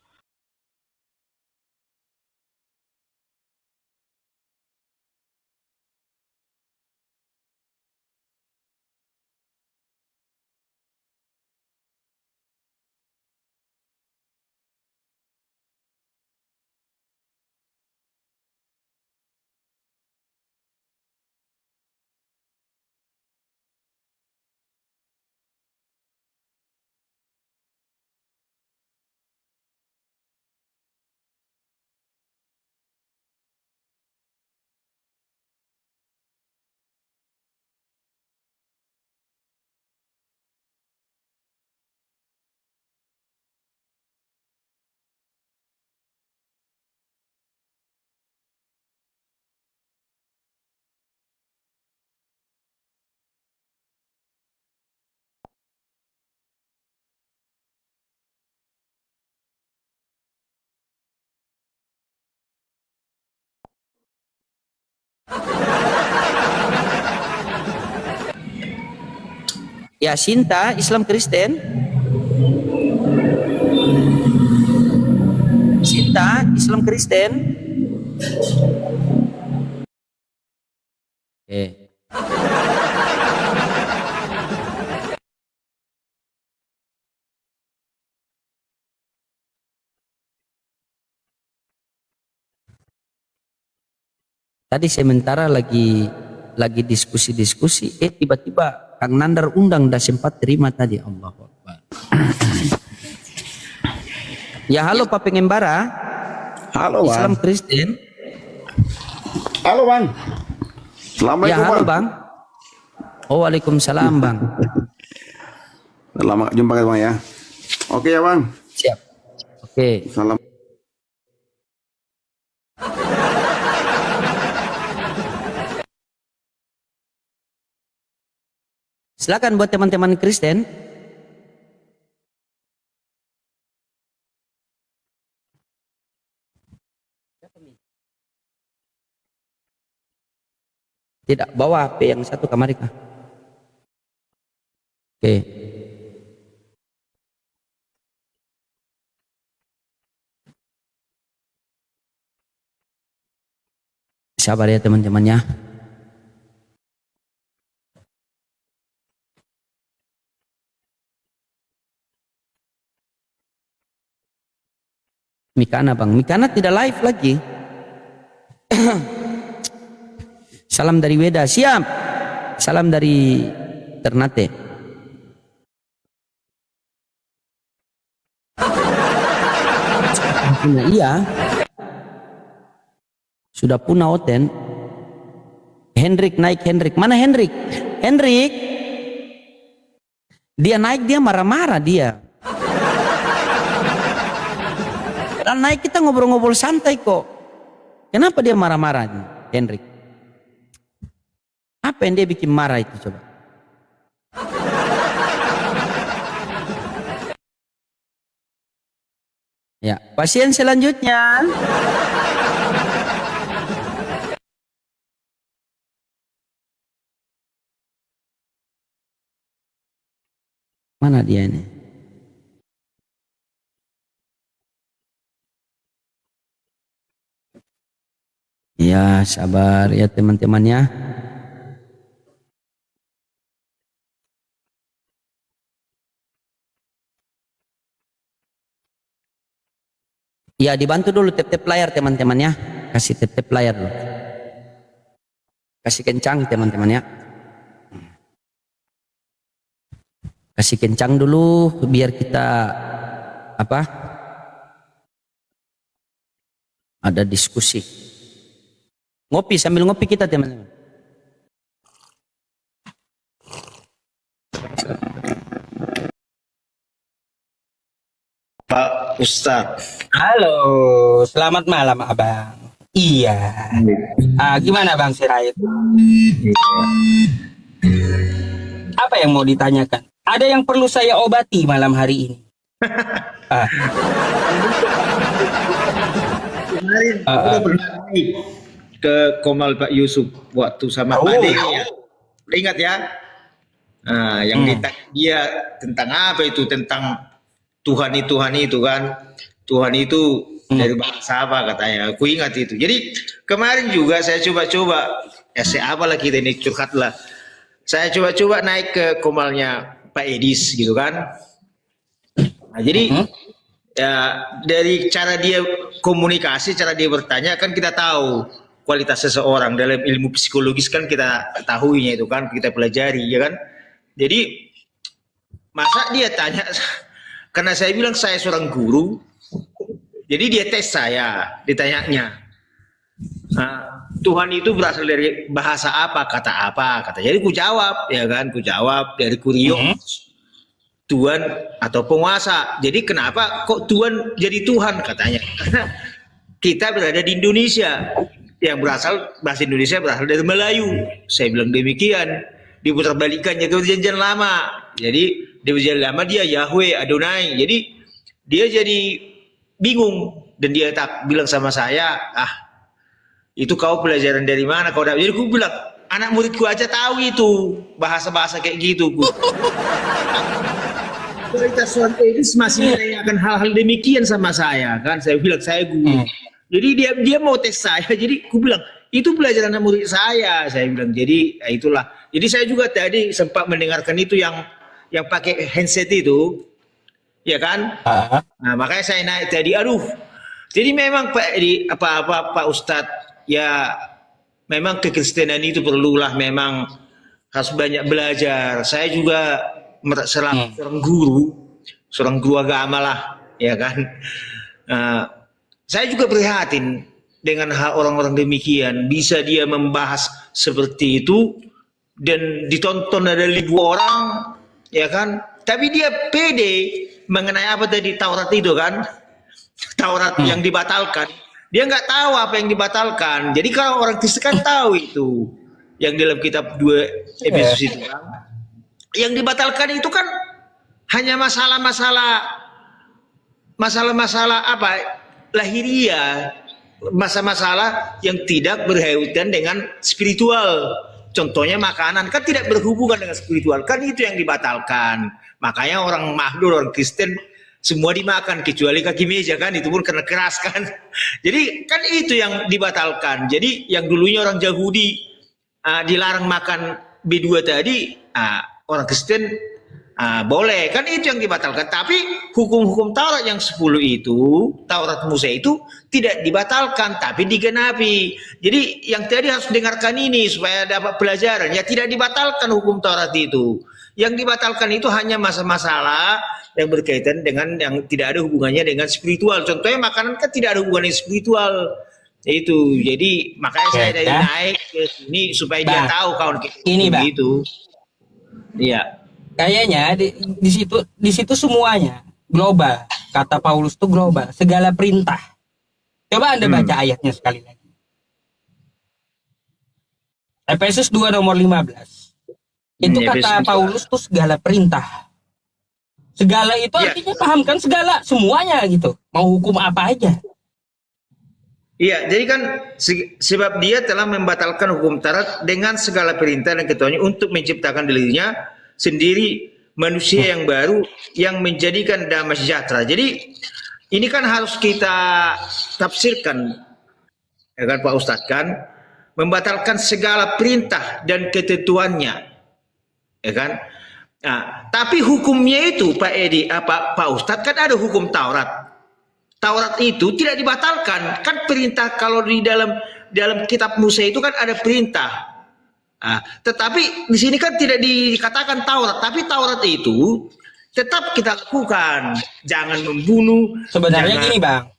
Ya, Sinta, Islam Kristen. Sinta, Islam Kristen. Tadi sementara lagi diskusi-diskusi, tiba-tiba Kang Nandar undang dah sempat terima tadi. Allahu Akbar. Ya halo Pak Pengembara, Halo Islam Bang. Kristen. Halo Bang. Ya Assalamualaikum halo Bang. Bang. Oh waalaikumsalam Bang. Lama jumpa Bang ya. Oke ya Bang. Siap. Oke. Salam. Silakan buat teman-teman Kristen. Tidak, bawa HP yang satu kamar kah? Oke. Sabar ya teman-temannya. Mikana Bang, Mikana tidak live lagi. Salam dari Weda, siap. Salam dari Ternate. Iya. Sudah punah Oten. Hendrik naik, Hendrik. Mana Hendrik? Hendrik. Dia naik, dia marah-marah dia. Dan naik kita ngobrol-ngobrol santai kok. Kenapa dia marah-marah, Hendrik? Apa yang dia bikin marah itu coba? Ya, pasien selanjutnya. Mana dia ini? Ya, sabar ya teman-temannya. Ya, dibantu dulu tap-tap layar teman-temannya. Kasih tap-tap layar dulu. Kasih kencang teman-temannya. Kasih kencang dulu biar kita apa? Ada diskusi. Ngopi sambil ngopi kita teman-teman. Pak Ustadz. Halo, selamat malam Abang. Iya. Gimana Bang Sirait? Apa yang mau ditanyakan? Ada yang perlu saya obati malam hari ini. Kemarin udah pernah naik ke Komal Pak Yusuf waktu sama Pak Deni ya. Ingat ya? Nah, yang ditanya dia tentang apa itu? Tentang Tuhan itu kan. Tuhan itu dari bangsa apa katanya. Aku ingat itu. Jadi kemarin juga saya coba-coba. Ya saya apalah kita ini curhat lah. Saya coba-coba naik ke Komalnya Pak Edis gitu kan. Nah, jadi ya dari cara dia komunikasi, cara dia bertanya kan kita tahu kualitas seseorang dalam ilmu psikologis kan kita ketahuinya itu kan, kita pelajari ya kan. Jadi masa dia tanya, karena saya bilang saya seorang guru, jadi dia tes saya, ditanyanya. Nah, Tuhan itu berasal dari bahasa apa, kata. Jadi ku jawab, ya kan, ku jawab dari kurios. Tuhan atau penguasa. Jadi kenapa kok Tuhan jadi Tuhan katanya? Karena kita berada di Indonesia, yang berasal bahasa Indonesia berasal dari Melayu. Saya bilang demikian. Diputar-balikannya ke perjanjian lama. Jadi di perjanjian lama dia Yahweh Adonai. Jadi dia jadi bingung dan dia tak bilang sama saya, itu kau pelajaran dari mana kau dapat? Jadi aku bilang, anak muridku aja tahu itu bahasa-bahasa kayak gitu. Kualitas Tuhan Edis masih menanyakan hal-hal demikian sama saya kan. Saya bilang saya guru. Jadi dia mau tes saya. Jadi aku bilang itu pelajaran anak murid saya. Saya bilang jadi ya itulah. Jadi saya juga tadi sempat mendengarkan itu yang pakai handset itu, ya kan? Nah makanya saya naik tadi. Aduh. Jadi memang Pak Ustadz ya memang kekristenan itu perlulah memang harus banyak belajar. Saya juga selaku seorang guru agama lah, ya kan. Saya juga prihatin dengan hal orang-orang demikian, bisa dia membahas seperti itu dan ditonton ada 1.000 orang, ya kan. Tapi dia pede mengenai apa tadi Taurat itu kan, Taurat yang dibatalkan. Dia nggak tahu apa yang dibatalkan. Jadi kalau orang Kristen kan tahu itu yang dalam kitab 2 Efesus itu kan. Yang dibatalkan itu kan hanya masalah-masalah apa lahiriah, masalah yang tidak berkaitan dengan spiritual. Contohnya makanan kan tidak berhubungan dengan spiritual, kan itu yang dibatalkan. Makanya orang Mahdul, orang Kristen semua dimakan kecuali kaki meja kan, itu pun karena keras kan. Jadi kan itu yang dibatalkan. Jadi yang dulunya orang Yahudi dilarang makan B2 tadi, orang Kristen boleh, kan itu yang dibatalkan. Tapi hukum-hukum Taurat yang 10 itu, Taurat Musa itu tidak dibatalkan, tapi digenapi. Jadi yang tadi harus dengarkan ini supaya dapat pelajaran. Ya tidak dibatalkan hukum Taurat itu. Yang dibatalkan itu hanya masalah-masalah yang berkaitan dengan yang tidak ada hubungannya dengan spiritual. Contohnya makanan kan tidak ada hubungannya spiritual. Itu. Jadi makanya saya dari naik ke sini supaya dia tahu kawan kita ini itu. Iya. Kayaknya di situ semuanya global. Kata Paulus itu global, segala perintah. Coba Anda baca ayatnya sekali lagi. Efesus 2 nomor 15. Itu kata Paulus tuh segala perintah. Segala itu artinya pahamkan segala, semuanya gitu. Mau hukum apa aja. Iya, jadi kan sebab dia telah membatalkan hukum Taurat dengan segala perintah dan ketentuannya untuk menciptakan dirinya sendiri manusia yang baru yang menjadikan damai sejahtera. Jadi ini kan harus kita tafsirkan, ya kan Pak Ustadz kan, membatalkan segala perintah dan ketentuannya, ya kan. Nah, tapi hukumnya itu Pak Edi, Pak Ustadz kan ada hukum Taurat. Taurat itu tidak dibatalkan, kan perintah kalau di dalam kitab Musa itu kan ada perintah. Tetapi di sini kan tidak dikatakan Taurat, tapi Taurat itu tetap kita lakukan. Jangan membunuh. Sebenarnya gini Bang,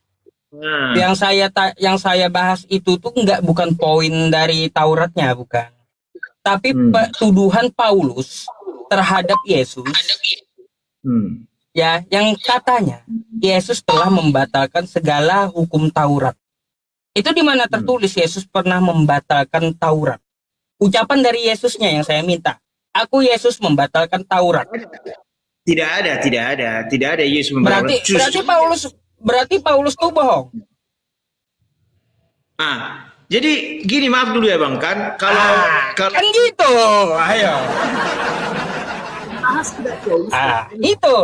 yang saya bahas itu tuh bukan poin dari Tauratnya, bukan. Tapi tuduhan Paulus terhadap Yesus, ya, yang katanya Yesus telah membatalkan segala hukum Taurat. Itu di mana tertulis Yesus pernah membatalkan Taurat? Ucapan dari Yesusnya yang saya minta. Aku Yesus membatalkan Taurat. Tidak ada Yesus membatalkan. Berarti Paulus tuh bohong. Jadi gini, maaf dulu ya Bang, kan kalau kan gitu. Ayo. Itu.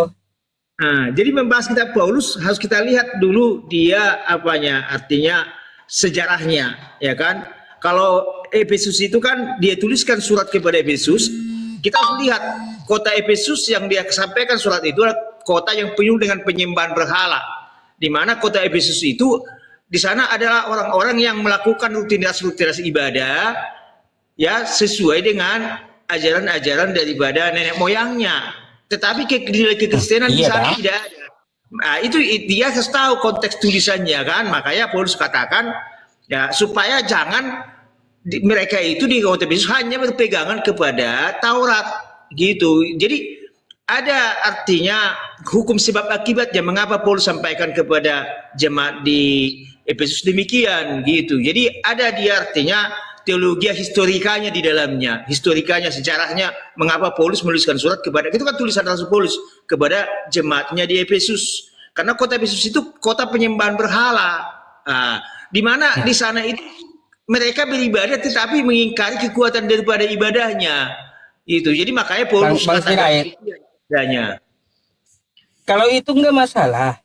Jadi membahas kitab Paulus harus kita lihat dulu dia artinya sejarahnya, ya kan? Kalau Efesus itu kan dia tuliskan surat kepada Efesus, kita harus lihat kota Efesus yang dia sampaikan surat itu adalah kota yang penuh dengan penyembahan berhala. Di mana kota Efesus itu di sana adalah orang-orang yang melakukan rutinitas ibadah ya sesuai dengan ajaran-ajaran daripada nenek moyangnya. Tetapi nilai kekristenan di sana tidak ada. Itu dia harus tahu konteks tulisannya kan. Makanya Paulus katakan ya supaya jangan mereka itu di kota Efesus hanya berpegangan kepada Taurat gitu. Jadi ada artinya hukum sebab akibat yang mengapa Paulus sampaikan kepada jemaat di Efesus demikian gitu. Jadi ada dia artinya teologi historikanya di dalamnya, historikanya, sejarahnya mengapa Paulus menuliskan surat kepada, itu kan tulisan Rasul Paulus kepada jemaatnya di Efesus. Karena kota Efesus itu kota penyembahan berhala. Di mana di sana itu mereka beribadah tetapi mengingkari kekuatan daripada ibadahnya. Itu. Jadi makanya Paulus katakan ibadahnya. Kalau itu enggak masalah.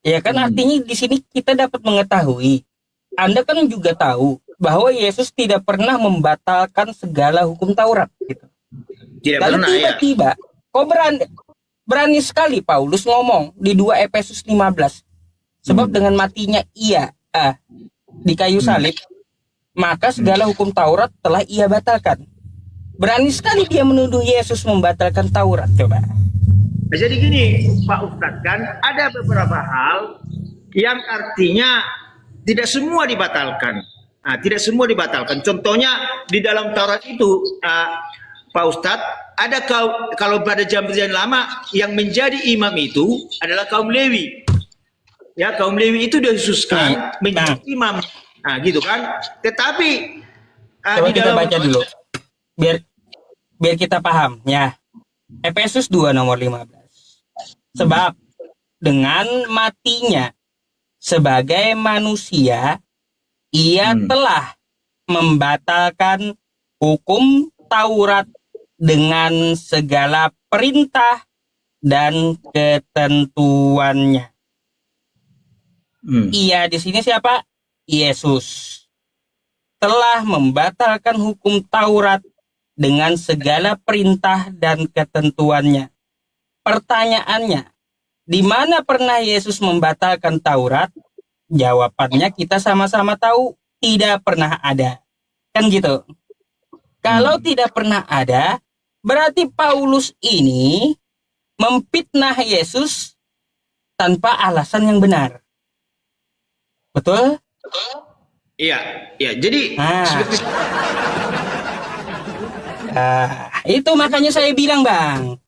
Ya kan artinya di sini kita dapat mengetahui. Anda kan juga tahu bahwa Yesus tidak pernah membatalkan segala hukum Taurat gitu. Tidak Lalu pernah, tiba-tiba kok berani sekali Paulus ngomong di 2 Efesus 15. Sebab dengan matinya di kayu salib, maka segala hukum Taurat telah ia batalkan. Berani sekali dia menuduh Yesus membatalkan Taurat, coba. Nah, jadi gini, Pak Ustadz, kan ada beberapa hal yang artinya tidak semua dibatalkan. Nah, tidak semua dibatalkan. Contohnya di dalam Taurat itu, Pak Ustadz, ada kalau pada zaman perjanjian lama yang menjadi imam itu adalah kaum Lewi. Ya, kaum Lewi itu dikhususkan menjadi imam. Nah, gitu kan. Tetapi coba di kita dalam baca dulu. Biar kita paham ya. Efesus 2 nomor 15. Sebab dengan matinya sebagai manusia ia telah membatalkan hukum Taurat dengan segala perintah dan ketentuannya. Ia di sini siapa? Yesus. Telah membatalkan hukum Taurat dengan segala perintah dan ketentuannya. Pertanyaannya, di mana pernah Yesus membatalkan Taurat? Jawabannya kita sama-sama tahu, tidak pernah ada. Kan gitu. Kalau tidak pernah ada, berarti Paulus ini memfitnah Yesus tanpa alasan yang benar. Betul? Iya, iya. Jadi seperti itu makanya saya bilang, Bang,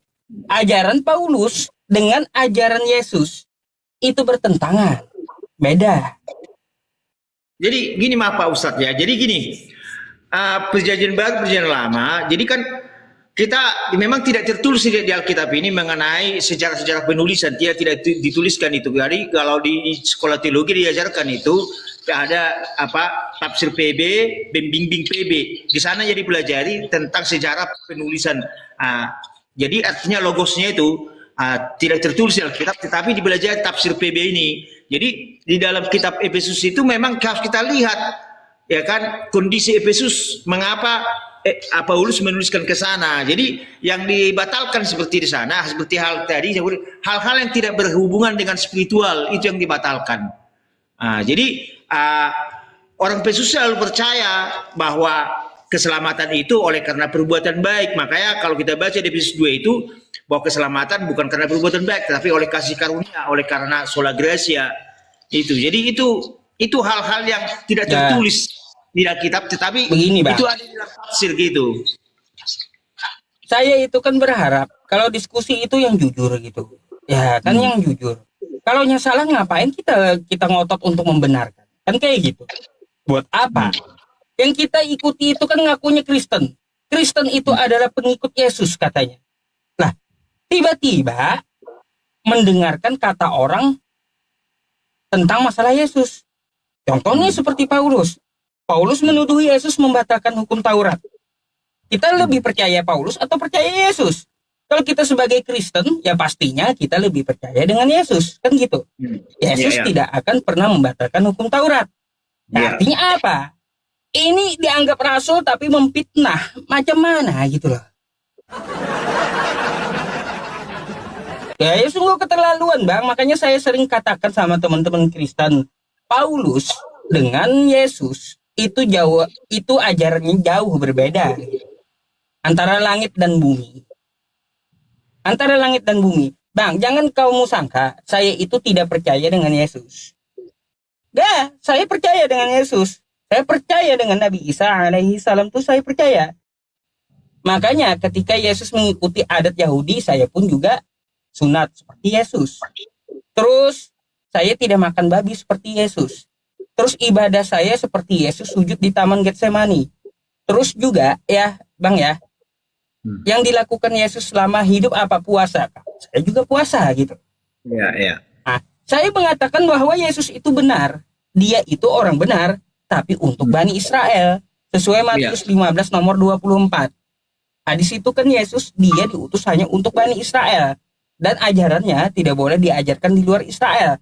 ajaran Paulus dengan ajaran Yesus itu bertentangan, beda. Jadi gini Pak Ustadz ya. Jadi gini, perjanjian baru, perjanjian lama. Jadi kan kita memang tidak tertulis di Alkitab ini mengenai sejarah-sejarah penulisan. Tidak dituliskan itu. Jadi kalau di sekolah teologi diajarkan itu ada tafsir PB, bimbing PB. Di sana jadi pelajari tentang sejarah penulisan. Jadi artinya logosnya itu tidak tertulis di Alkitab, tetapi dipelajari tafsir PB ini. Jadi di dalam kitab Efesus itu memang harus kita lihat, ya kan, kondisi Efesus mengapa Paulus menuliskan ke sana. Jadi yang dibatalkan seperti di sana, seperti hal tadi, hal-hal yang tidak berhubungan dengan spiritual itu yang dibatalkan. Jadi orang Efesus selalu percaya bahwa keselamatan itu oleh karena perbuatan baik. Makanya kalau kita baca di Efesus 2 itu bahwa keselamatan bukan karena perbuatan baik, tetapi oleh kasih karunia, oleh karena sola gratia itu. Jadi itu hal-hal yang tidak tertulis di Alkitab, tetapi begini, Bang, itu ada di dalam tafsir gitu. Saya itu kan berharap kalau diskusi itu yang jujur gitu, ya kan, yang jujur. Kalau yang salah ngapain kita ngotot untuk membenarkan? Kan kayak gitu. Buat apa? Yang kita ikuti itu kan ngakunya Kristen. Kristen itu adalah pengikut Yesus katanya. Nah, tiba-tiba mendengarkan kata orang tentang masalah Yesus. Contohnya seperti Paulus. Paulus menuduh Yesus membatalkan hukum Taurat. Kita lebih percaya Paulus atau percaya Yesus? Kalau kita sebagai Kristen, ya pastinya kita lebih percaya dengan Yesus. Kan gitu. Yesus tidak akan pernah membatalkan hukum Taurat. Artinya apa? Ini dianggap rasul tapi memfitnah. Macam mana gitu loh. Ya sungguh keterlaluan, Bang. Makanya saya sering katakan sama teman-teman Kristen, Paulus dengan Yesus itu ajarannya jauh berbeda. Antara langit dan bumi. Antara langit dan bumi. Bang, jangan kamu sangka saya itu tidak percaya dengan Yesus. Gak, saya percaya dengan Yesus. Saya percaya dengan Nabi Isa alaihi salam itu saya percaya. Makanya ketika Yesus mengikuti adat Yahudi, saya pun juga sunat seperti Yesus. Terus saya tidak makan babi seperti Yesus. Terus ibadah saya seperti Yesus sujud di Taman Getsemani. Terus juga ya, Bang ya, yang dilakukan Yesus selama hidup apa? Puasa. Saya juga puasa gitu. Iya. Nah, saya mengatakan bahwa Yesus itu benar. Dia itu orang benar, tapi untuk Bani Israel. Sesuai Matius 15 nomor 24. Hadis itu kan Yesus dia diutus hanya untuk Bani Israel. Dan ajarannya tidak boleh diajarkan di luar Israel.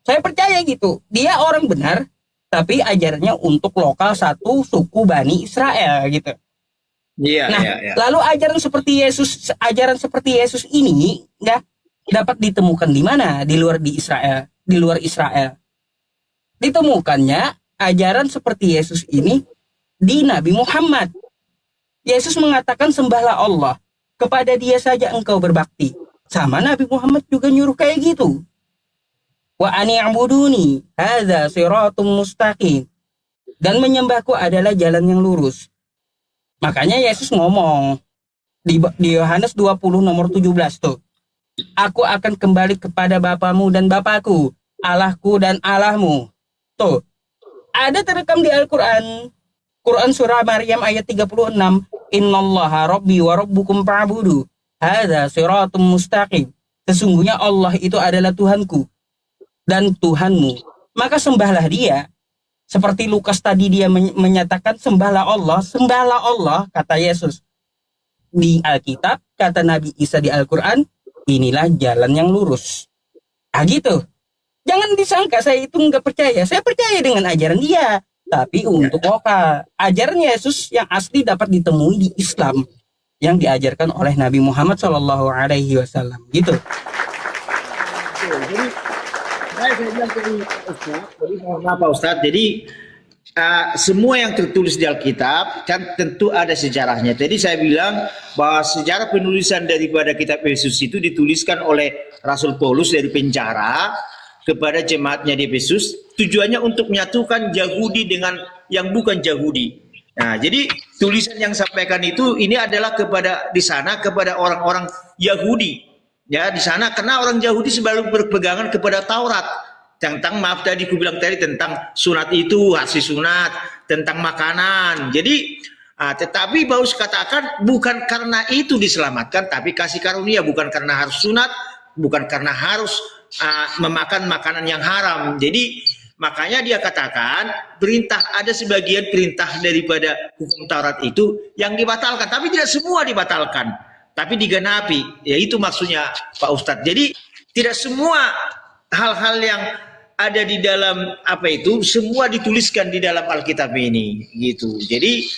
Saya percaya gitu. Dia orang benar, tapi ajarannya untuk lokal satu suku Bani Israel gitu. Lalu ajaran seperti Yesus ini nggak dapat ditemukan di mana? Di luar Israel. Ditemukannya ajaran seperti Yesus ini di Nabi Muhammad. Yesus mengatakan sembahlah Allah, kepada dia saja engkau berbakti. Sama Nabi Muhammad juga nyuruh kayak gitu. Wa ani'buduni hadza siratum mustaqim. Dan menyembahku adalah jalan yang lurus. Makanya Yesus ngomong di Yohanes 20 nomor 17 tuh. Aku akan kembali kepada Bapamu dan Bapakku, Allahku dan Allahmu. Tuh, ada terekam di Al-Quran. Quran surah Maryam ayat 36. Innallaha rabbi wa rabbukum fa'budu. Hadza siratum mustaqim. Sesungguhnya Allah itu adalah Tuhanku dan Tuhanmu. Maka sembahlah dia. Seperti Lukas tadi dia menyatakan sembahlah Allah, kata Yesus. Di Alkitab, kata Nabi Isa di Al-Quran, inilah jalan yang lurus. Ah gitu. Jangan disangka saya itu nggak percaya. Saya percaya dengan ajaran dia. Tapi untuk lokal, ajaran Yesus yang asli dapat ditemui di Islam yang diajarkan oleh Nabi Muhammad SAW. Gitu. Jadi saya bilang tadi Ustaz, jadi mohon maaf Pak Ustaz. Jadi semua yang tertulis di Alkitab kan tentu ada sejarahnya. Jadi saya bilang bahwa sejarah penulisan daripada kitab Efesus itu dituliskan oleh Rasul Paulus dari penjara kepada jemaatnya di Efesus, tujuannya untuk menyatukan Yahudi dengan yang bukan Yahudi. Nah, jadi tulisan yang sampaikan itu ini adalah kepada di sana kepada orang-orang Yahudi. Ya, di sana karena orang Yahudi selalu berpegangan kepada Taurat. Tentang maaf tadi aku bilang tadi tentang sunat itu, hasil sunat, tentang makanan. Jadi tetapi Paulus katakan bukan karena itu diselamatkan, tapi kasih karunia, bukan karena harus sunat, bukan karena harus memakan makanan yang haram. Jadi makanya dia katakan perintah, ada sebagian perintah daripada hukum Taurat itu yang dibatalkan, tapi tidak semua dibatalkan, tapi digenapi. Ya itu maksudnya Pak Ustadz. Jadi tidak semua hal-hal yang ada di dalam semua dituliskan di dalam Alkitab ini gitu. Jadi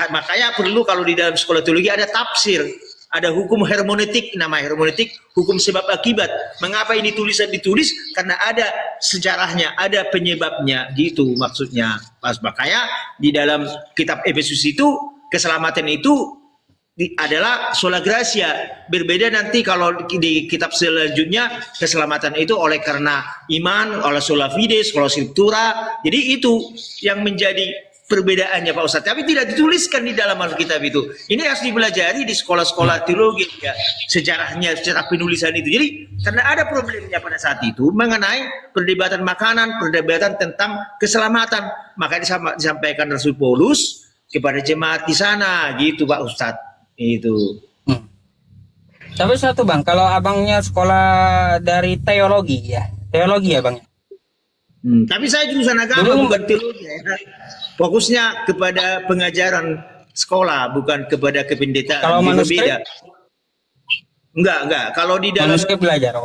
makanya perlu kalau di dalam sekolah teologi ada tafsir, ada hukum hermeneutik, nama hermeneutik hukum sebab akibat. Mengapa ini tulisan ditulis? Karena ada sejarahnya, ada penyebabnya gitu maksudnya. Makanya di dalam kitab Efesus itu keselamatan itu adalah sola gratia. Berbeda nanti kalau di kitab selanjutnya keselamatan itu oleh karena iman, oleh sola fides, oleh scriptura. Jadi itu yang menjadi perbedaannya Pak Ustadz. Tapi tidak dituliskan di dalam Alkitab itu. Ini harus dipelajari di sekolah-sekolah teologi ya, sejarahnya, sejarah penulisan itu. Jadi karena ada problemnya pada saat itu mengenai perdebatan makanan, perdebatan tentang keselamatan. Maka disampaikan Rasul Paulus kepada jemaat di sana gitu Pak Ustadz. Itu. Tapi satu Bang, kalau abangnya sekolah dari teologi ya Bang. Tapi saya jurusan agama bukan teologi ya. Fokusnya kepada pengajaran sekolah, bukan kepada kependetaan. Kalau manuskrip? Enggak. Kalau di dalam manuskrip belajar.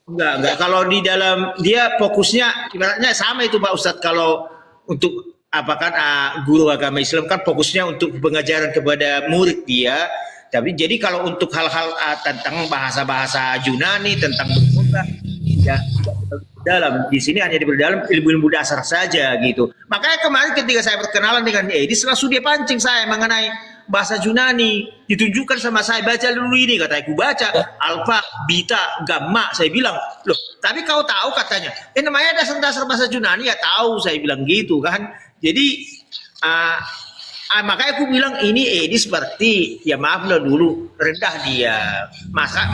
Enggak. Kalau di dalam dia fokusnya ibaratnya sama itu Pak Ustadz. Kalau untuk guru agama Islam kan fokusnya untuk pengajaran kepada murid dia. Tapi jadi kalau untuk hal-hal tentang bahasa-bahasa Yunani, tentang berkota, ya dalam di sini hanya dalam ilmu-ilmu dasar saja gitu. Makanya kemarin ketika saya berkenalan dengan Edis, langsung dia pancing saya mengenai bahasa Yunani, ditunjukkan sama saya, baca dulu ini, katanya aku baca alfa, beta, gamma. Saya bilang, loh tapi kau tahu katanya namanya dasar-dasar bahasa Yunani. Ya tahu, saya bilang gitu kan. Jadi makanya aku bilang ini Edi seperti ya maaf lah dulu rendah dia. Masa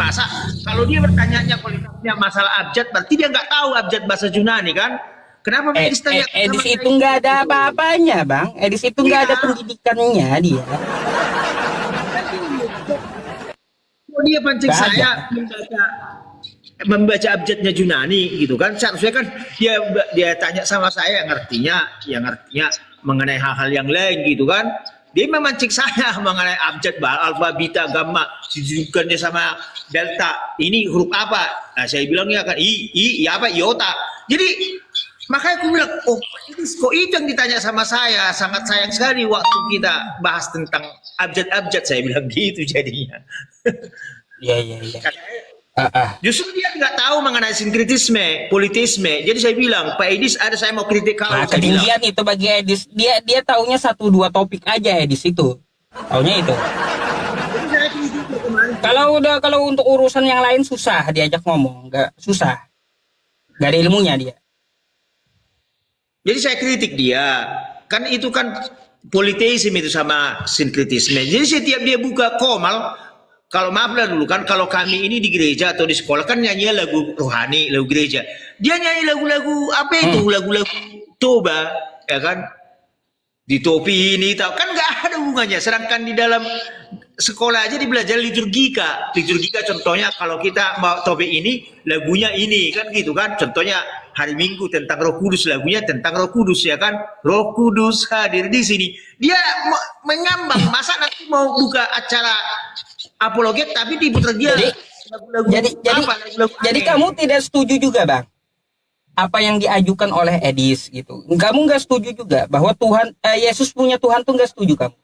kalau dia bertanya kualitasnya masalah abjad, berarti dia nggak tahu abjad bahasa Yunani kan? Kenapa Edis tanya? Edis itu nggak ada apa-apanya Bang. Edis itu nggak ada pendidikannya dia. Dia pancing saya membaca abjadnya Yunani gitu kan. Seharusnya kan dia tanya sama saya yang artinya mengenai hal-hal yang lain gitu kan. Dia memancing saya mengenai abjad alfa, beta, gamma, ditunjukkannya sama delta. Ini huruf apa? Nah, saya bilangnya kan iota. Jadi makanya aku bilang, oh kok itu yang ditanya sama saya. Sangat sayang sekali waktu kita bahas tentang abjad-abjad, saya bilang gitu jadinya. Iya. Justru dia nggak tahu mengenai sinkretisme, politisme. Jadi saya bilang, Pak Edis ada saya mau kritik kalau Nah, saya bilang. ketinggian itu bagi Edis. Dia taunya 1-2 topik aja Edis itu. Taunya itu. Kalau untuk urusan yang lain susah diajak ngomong, nggak susah. Gak ada ilmunya dia. Jadi saya kritik dia. Kan itu kan politeisme itu sama sinkretisme. Jadi setiap dia buka komal, kalau maaf lah dulu kan, kalau kami ini di gereja atau di sekolah kan nyanyi lagu rohani, lagu gereja. Dia nyanyi lagu-lagu apa itu, lagu-lagu toba, ya kan? Di topi ini tahu kan nggak ada hubungannya. Sedangkan di dalam sekolah aja dibelajar liturgika. Liturgika contohnya kalau kita mau topi ini, lagunya ini kan gitu kan. Contohnya hari Minggu tentang Roh Kudus, lagunya tentang Roh Kudus ya kan. Roh Kudus hadir di sini. Dia mengambang. Masa nanti mau buka acara apologet tapi diputar dia lagu-lagu Jadi kamu tidak setuju juga, Bang? Apa yang diajukan oleh Edis gitu. Kamu nggak setuju juga bahwa Tuhan Yesus punya Tuhan tuh nggak setuju kamu?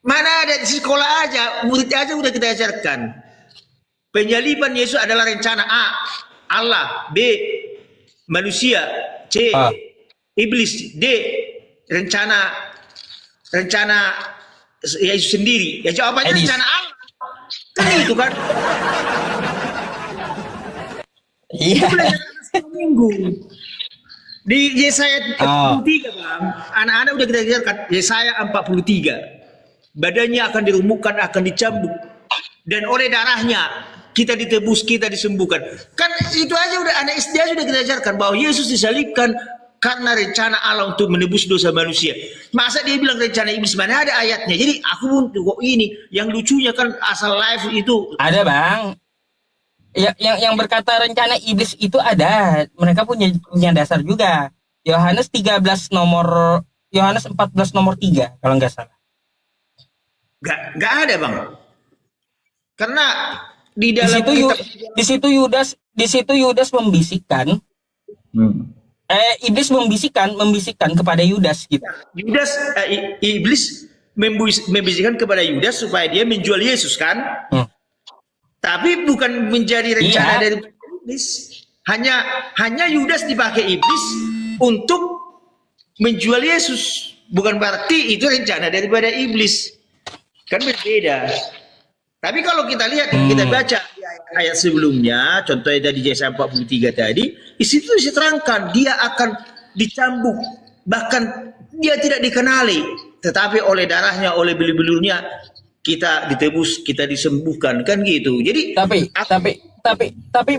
Mana ada di sekolah aja, murid aja udah kita ajarkan. Penyaliban Yesus adalah rencana A, Allah, B, manusia, C, iblis, D, rencana Yesus sendiri. Ya jawabannya Edis. rencana Allah. Kan itu kan. Iya. Minggu di Yesaya 43 Bang, anak-anak udah kita ajarkan Yesaya 43, badannya akan dirumukkan, akan dicambuk, dan oleh darahnya kita ditebus, kita disembuhkan. Kan itu aja udah anak SD sudah kita ajarkan bahwa Yesus disalibkan karena rencana Allah untuk menebus dosa manusia. Masa dia bilang rencana iblis, mana ada ayatnya? Jadi aku pun kok ini yang lucunya kan asal live itu Ada, Bang. Yang berkata rencana iblis itu ada, mereka punya dasar juga. Yohanes 14 nomor 3 kalau nggak salah. nggak ada Bang, karena di dalam Di situ Yudas membisikkan, iblis membisikkan kepada Yudas gitu. Yudas iblis membisikkan kepada Yudas supaya dia menjual Yesus kan. Tapi bukan menjadi rencana dari iblis. Hanya Yudas dipakai iblis untuk menjual Yesus. Bukan berarti itu rencana daripada iblis. Kan berbeda. Tapi kalau kita lihat, kita baca ayat sebelumnya, contohnya dari Yesaya 43 tadi, di situ diterangkan dia akan dicambuk, bahkan dia tidak dikenali, tetapi oleh darahnya, oleh beli-belurnya kita ditebus, kita disembuhkan, kan gitu. Jadi tapi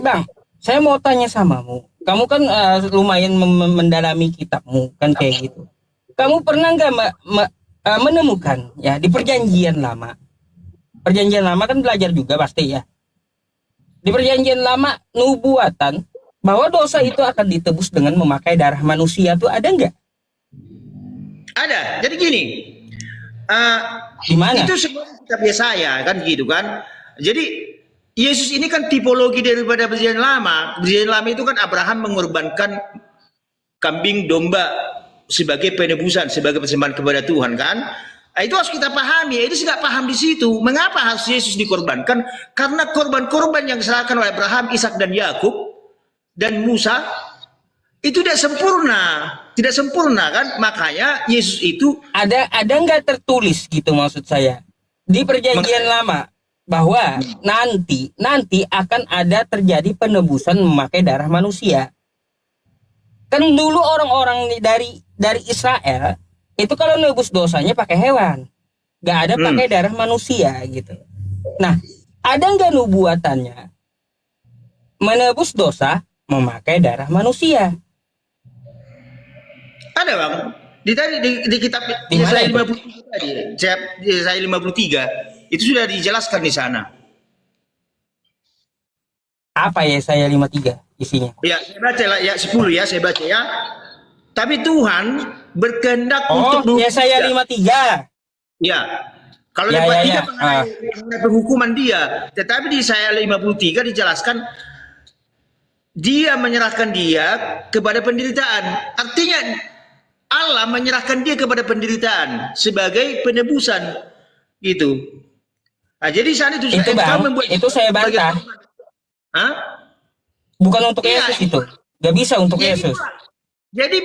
Bang, saya mau tanya samamu. Kamu kan lumayan mendalami kitabmu kan kayak gitu. Kamu pernah nggak menemukan ya di Perjanjian Lama? Perjanjian Lama kan belajar juga pasti ya. Di Perjanjian Lama nubuatan bahwa dosa itu akan ditebus dengan memakai darah manusia tuh ada nggak? Ada. Jadi gini. Gimana? Itu semua kitab Yesaya kan gitu kan. Jadi Yesus ini kan tipologi daripada Perjanjian Lama. Perjanjian Lama itu kan Abraham mengorbankan kambing domba sebagai penebusan, sebagai persembahan kepada Tuhan kan. Nah, itu harus kita pahami. Itu nggak paham di situ. Mengapa harus Yesus dikorbankan? Karena korban-korban yang diserahkan oleh Abraham, Ishak dan Yakub dan Musa itu tidak sempurna kan. Makanya Yesus itu ada nggak tertulis gitu maksud saya di Perjanjian Lama bahwa nanti akan ada terjadi penebusan memakai darah manusia. Kan dulu orang-orang dari Israel itu kalau nebus dosanya pakai hewan, nggak ada pakai darah manusia gitu. Nah, ada nggak nubuatannya menebus dosa memakai darah manusia? ada Bang. Di kitab Yesaya 53 tadi, Yesaya 53 itu sudah dijelaskan di sana. Apa ya Yesaya 53 isinya? Ya, saya baca lah ya 10 ya, saya baca ya. Tapi Tuhan berkehendak untuk Yesaya 53. Ya. Kalau Ya, 53 mengenai penghukuman dia, tetapi di Yesaya 53 dijelaskan dia menyerahkan dia kepada penderitaan. Artinya Allah menyerahkan dia kepada penderitaan sebagai penebusan gitu. Nah, jadi sana itu Bang, itu saya bantah. Hah? Bukan untuk Iya. Yesus itu. Gak bisa untuk Jadi, Yesus. jadi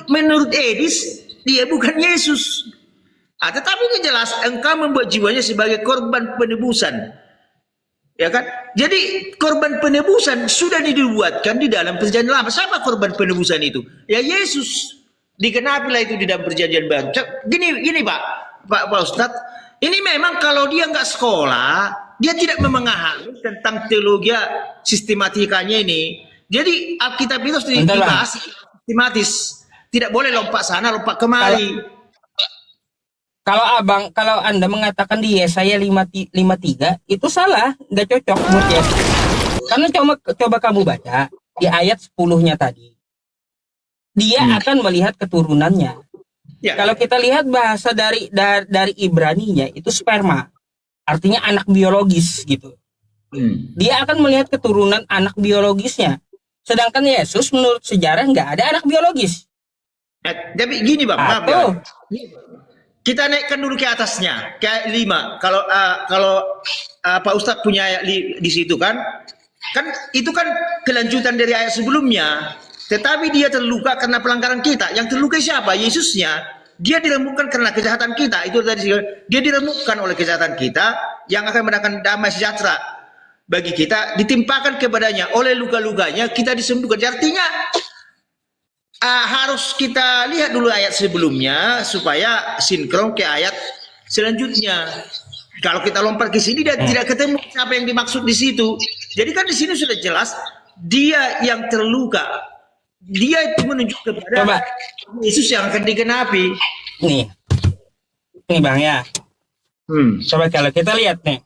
menurut Edis dia bukan Yesus. Tetapi ini jelas engkau membuat jiwanya sebagai korban penebusan. Ya kan? Jadi korban penebusan sudah dibuatkan di dalam perjanjian lama. Siapa korban penebusan itu? Ya Yesus. Dikenapilah itu di dalam perjanjian baru. Gini Pak Ustadz. Ini memang kalau dia nggak sekolah, dia tidak memahami tentang teologi sistematikanya ini. Jadi Alkitab itu harus dibahas sistematis. Tidak boleh lompat sana, lompat kemari. Kalau Anda mengatakan di Yesaya 53 itu salah, nggak cocok menurut Yesus. Karena coba kamu baca di ayat 10-nya tadi. Dia akan melihat keturunannya. Ya. Kalau kita lihat bahasa dari Ibraninya itu sperma. Artinya anak biologis gitu. Dia akan melihat keturunan anak biologisnya. Sedangkan Yesus menurut sejarah nggak ada anak biologis. Tapi gini Bang, maaf ya. Kita naikkan dulu ke atasnya, ke 5. Kalau Pak Ustadz punya ayat di situ kan itu kan kelanjutan dari ayat sebelumnya. Tetapi dia terluka karena pelanggaran kita. Yang terluka siapa? Yesusnya. Dia diremukkan karena kejahatan kita. Itu tadi dia diremukkan oleh kejahatan kita yang akan mendatangkan damai sejahtera bagi kita. Ditimpakan kepadanya oleh luka-lukanya kita disembuhkan. Artinya harus kita lihat dulu ayat sebelumnya supaya sinkron ke ayat selanjutnya. Kalau kita lompat ke sini dan tidak ketemu siapa yang dimaksud di situ. Jadi kan di sini sudah jelas dia yang terluka. Dia itu menunjuk kepada Yesus yang akan digenapi. Nih Bang ya. Coba kalau kita lihat nih.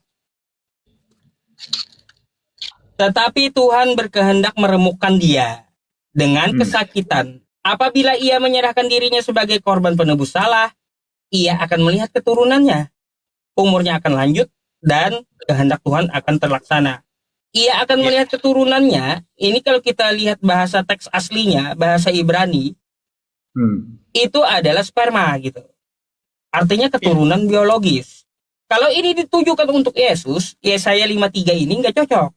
Tetapi Tuhan berkehendak meremukkan dia dengan kesakitan. Apabila ia menyerahkan dirinya sebagai korban penebus salah, ia akan melihat keturunannya. Umurnya akan lanjut dan kehendak Tuhan akan terlaksana. Ia akan melihat keturunannya. Ini kalau kita lihat bahasa teks aslinya, bahasa Ibrani, itu adalah sperma gitu. Artinya keturunan biologis. Kalau ini ditujukan untuk Yesus, Yesaya 53 ini nggak cocok.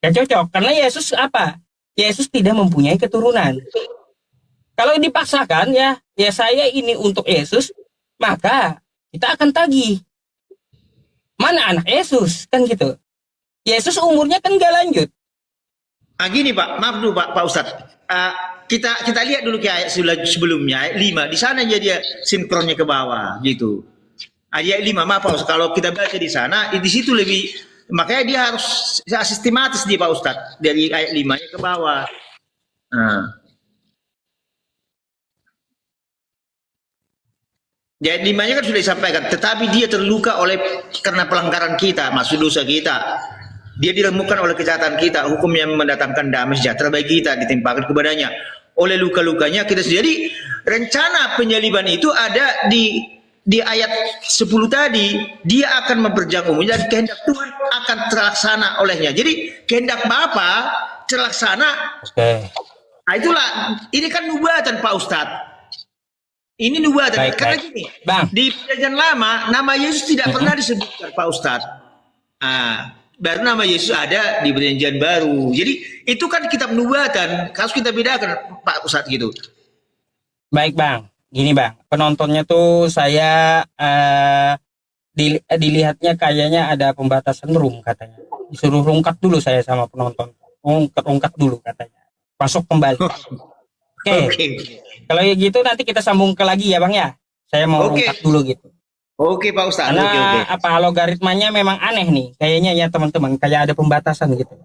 Nggak cocok, karena Yesus apa? Yesus tidak mempunyai keturunan. Kalau dipaksakan ya Yesaya ini untuk Yesus, maka kita akan tagih. Mana anak Yesus? Kan gitu. Yesus umurnya kan nggak lanjut. Gini Pak, maaf dulu Pak Ustadz. Kita lihat dulu ke ayat sebelumnya, ayat 5. Di sana dia sinkronnya ke bawah gitu. Ayat 5, maaf Pak Ustadz. Kalau kita baca di sana, di situ lebih, makanya dia harus sistematis di Pak Ustadz. Dari ayat 5-nya ke bawah. Ayat 5-nya kan sudah disampaikan. Tetapi dia terluka karena pelanggaran kita, maksud dosa kita. Dia diremukkan oleh kejahatan kita, hukum yang mendatangkan damai sejahtera bagi kita ditimpakan kepadanya. Oleh luka-lukanya kita jadi rencana penyaliban itu ada di ayat 10 tadi. Dia akan memperpanjang umurnya dan kehendak Tuhan akan terlaksana olehnya. Jadi kehendak Bapa terlaksana. Nah, itulah ini kan nubuatan Pak Ustadz. Ini nubuatan. Karena gini, di perjanjian lama nama Yesus tidak pernah disebutkan Pak Ustadz. Baru nama Yesus ada di perjanjian baru. Jadi itu kan kitab nubuatan. Harus kita bedakan Pak Ustadz gitu. Baik Bang, gini Bang, penontonnya tuh saya dilihatnya kayaknya ada pembatasan room katanya. Disuruh rungkat dulu saya sama penonton. Rungkat dulu katanya. Masuk kembali. Oke. Kalau gitu nanti kita sambung ke lagi ya Bang ya. Saya mau rungkat dulu gitu. Oke Pak Ustadz. Karena apa logaritmanya memang aneh nih. Kayaknya ya teman-teman. Kayak ada pembatasan gitu.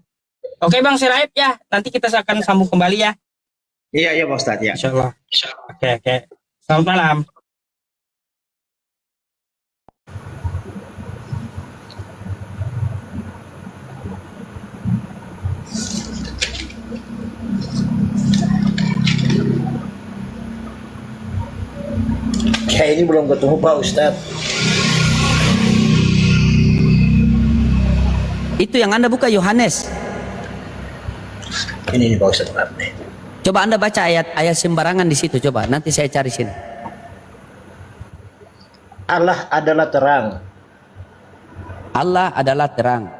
Oke Bang Sirait ya. Nanti kita akan sambung kembali ya. Iya Pak Ustadz ya. Insyaallah. Oke. Selamat malam. Kayak ini belum ketemu Pak Ustadz. Itu yang Anda buka Yohanes. Ini Pak Ustadz, maaf nih. Coba Anda baca ayat sembarangan di situ, coba. Nanti saya cari sini. Allah adalah terang. Allah adalah terang.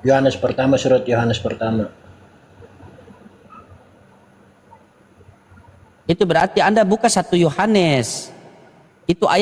Yohanes pertama, surat Yohanes pertama. Itu berarti Anda buka 1 Yohanes. Itu ayat